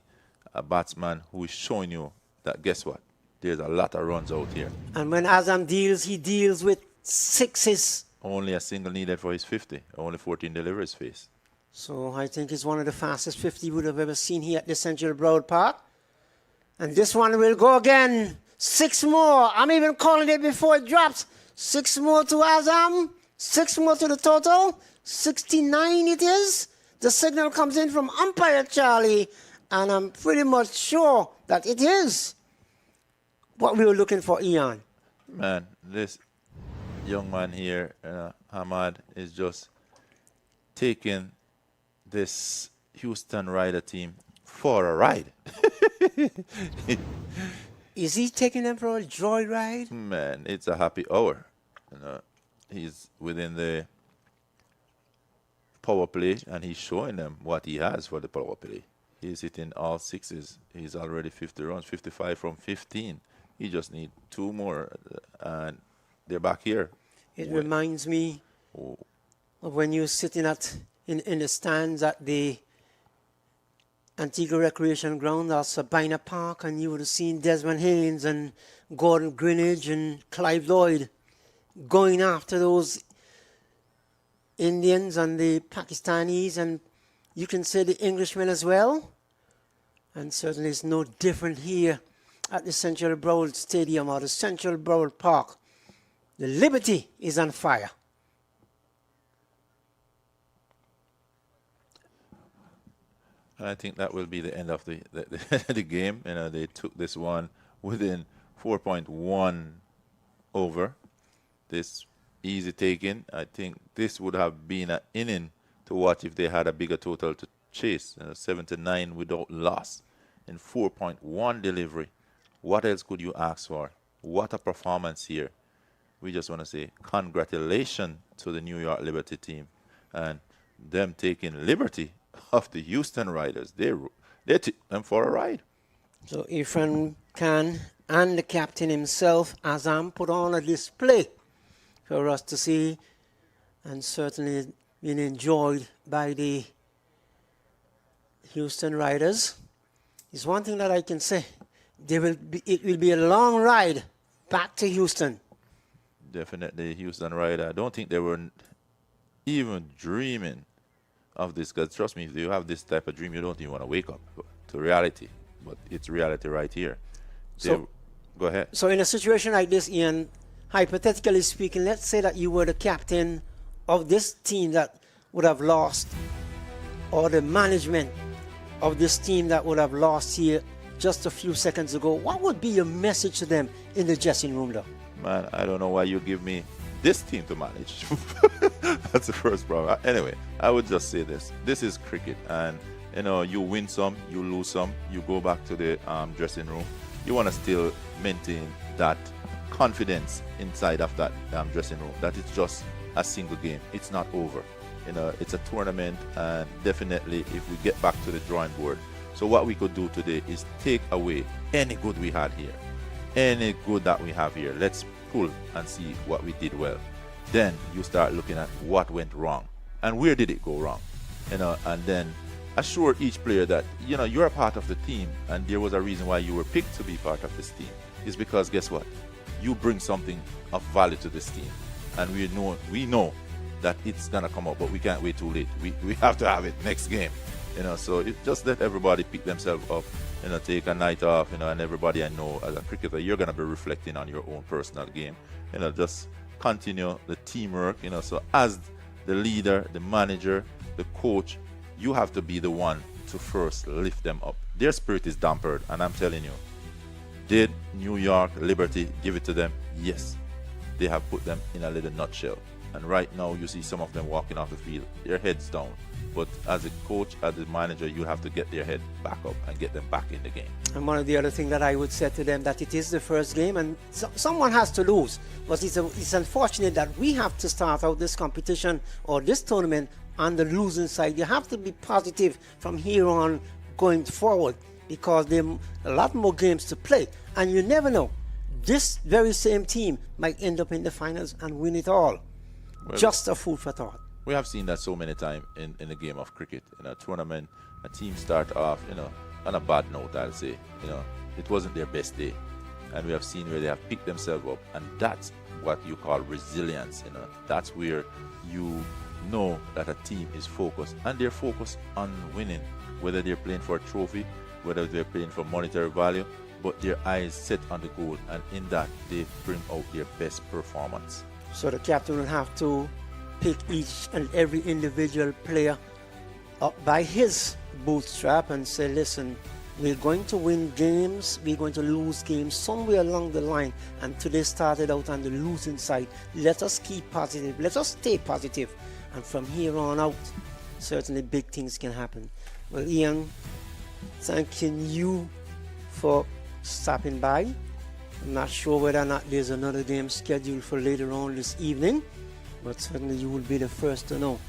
A batsman who is showing you that, guess what? There's a lot of runs out here. And when Azam deals, he deals with 6s. Only a single needed for his 50. Only 14 deliveries faced. So I think it's one of the fastest 50 we would have ever seen here at the Central Broad Park. And this one will go again. 6 more. I'm even calling it before it drops. 6 more to Azam. 6 more to the total. 69 it is. The signal comes in from umpire Charlie. And I'm pretty much sure that it is what we were looking for, Ian. Man, this young man here, Hamad, is just taking this Houston Rider team for a ride. Is he taking them for a joyride? Man, it's a happy hour. He's within the power play, and he's showing them what he has for the power play. He's hitting all 6s. He's already 50 runs, 55 from 15. He just needs 2 more, and they're back here. It reminds me of when you're sitting in the stands at the Antigua Recreation Ground or Sabina Park, and you would have seen Desmond Haynes and Gordon Greenidge and Clive Lloyd going after those Indians and the Pakistanis, and you can say the Englishmen as well. And certainly it's no different here at the Central Broad Stadium or the Central Broad Park. The Liberty is on fire. I think that will be the end of the game. They took this one within 4.1 over. This easy taking. I think this would have been an inning to watch if they had a bigger total to chase. 79 without loss in 4.1 delivery. What else could you ask for? What a performance here. We just want to say congratulations to the New York Liberty team and them taking liberty of the Houston Riders. They took them for a ride. So Irfan Khan and the captain himself, Azam, put on a display for us to see, and certainly been enjoyed by the Houston Riders. It's one thing that I can say. It will be a long ride back to Houston. Definitely Houston Rider. I don't think they were even dreaming of this, because trust me, if you have this type of dream, you don't even want to wake up to reality. But it's reality right here. So, go ahead. So in a situation like this, Ian, hypothetically speaking, let's say that you were the captain of this team that would have lost, or the management of this team that would have lost here just a few seconds ago. What would be your message to them in the dressing room, though? Man, I don't know why you give me this team to manage. That's the first problem. Anyway, I would just say this. This is cricket, and you win some, you lose some, you go back to the dressing room. You want to still maintain that confidence inside of that dressing room, that it's just a single game. It's not over. It's a tournament, and definitely if we get back to the drawing board. So what we could do today is take away any good we had here, any good that we have here. Let's pull and see what we did well. Then you start looking at what went wrong and where did it go wrong, and then assure each player that you're a part of the team, and there was a reason why you were picked to be part of this team. Is because guess what? You bring something of value to this team, and we know that it's gonna come out, but we can't wait too late. We have to have it next game. You know, so just let everybody pick themselves up, you know, take a night off, you know, and everybody I know as a cricketer, you're going to be reflecting on your own personal game. You know, just continue the teamwork, you know, so as the leader, the manager, the coach, you have to be the one to first lift them up. Their spirit is dampered, and I'm telling you, did New York Liberty give it to them? Yes. They have put them in a little nutshell. And right now, you see some of them walking off the field, their heads down. But as a coach, as a manager, you have to get their head back up and get them back in the game. And one of the other things that I would say to them, that it is the first game and someone has to lose. But it's unfortunate that we have to start out this competition or this tournament on the losing side. You have to be positive from here on going forward, because there are a lot more games to play. And you never know. This very same team might end up in the finals and win it all. Well, just a food for thought. We have seen that so many times in the game of cricket. In a tournament, a team start off, you know, on a bad note, I'll say. You know, it wasn't their best day. And we have seen where they have picked themselves up. And that's what you call resilience, you know. That's where you know that a team is focused. And they're focused on winning. Whether they're playing for a trophy, whether they're playing for monetary value, but their eyes set on the goal. And in that, they bring out their best performance. So the captain will have to pick each and every individual player up by his bootstrap and say, listen, we're going to win games, we're going to lose games somewhere along the line, and today started out on the losing side. Let us keep positive, let us stay positive, and from here on out, certainly big things can happen. Well, Ian, thanking you for stopping by. I'm not sure whether or not there's another game scheduled for later on this evening, but certainly you will be the first to know.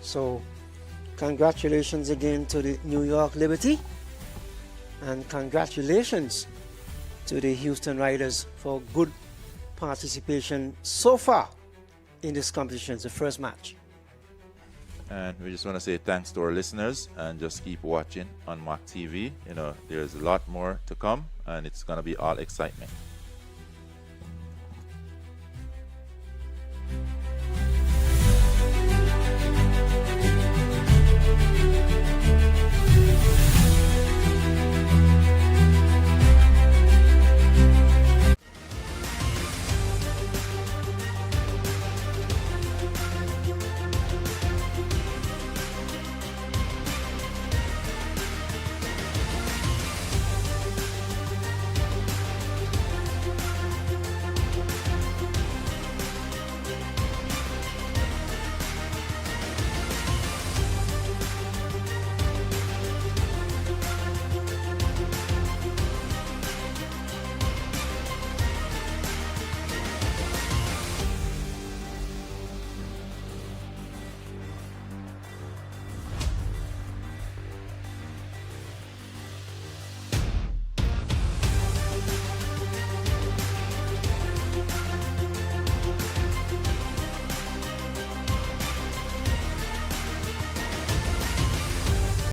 So congratulations again to the New York Liberty, and congratulations to the Houston Riders for good participation so far in this competition, the first match. And we just want to say thanks to our listeners, and just keep watching on MAQ TV. You know, there's a lot more to come, and it's going to be all excitement.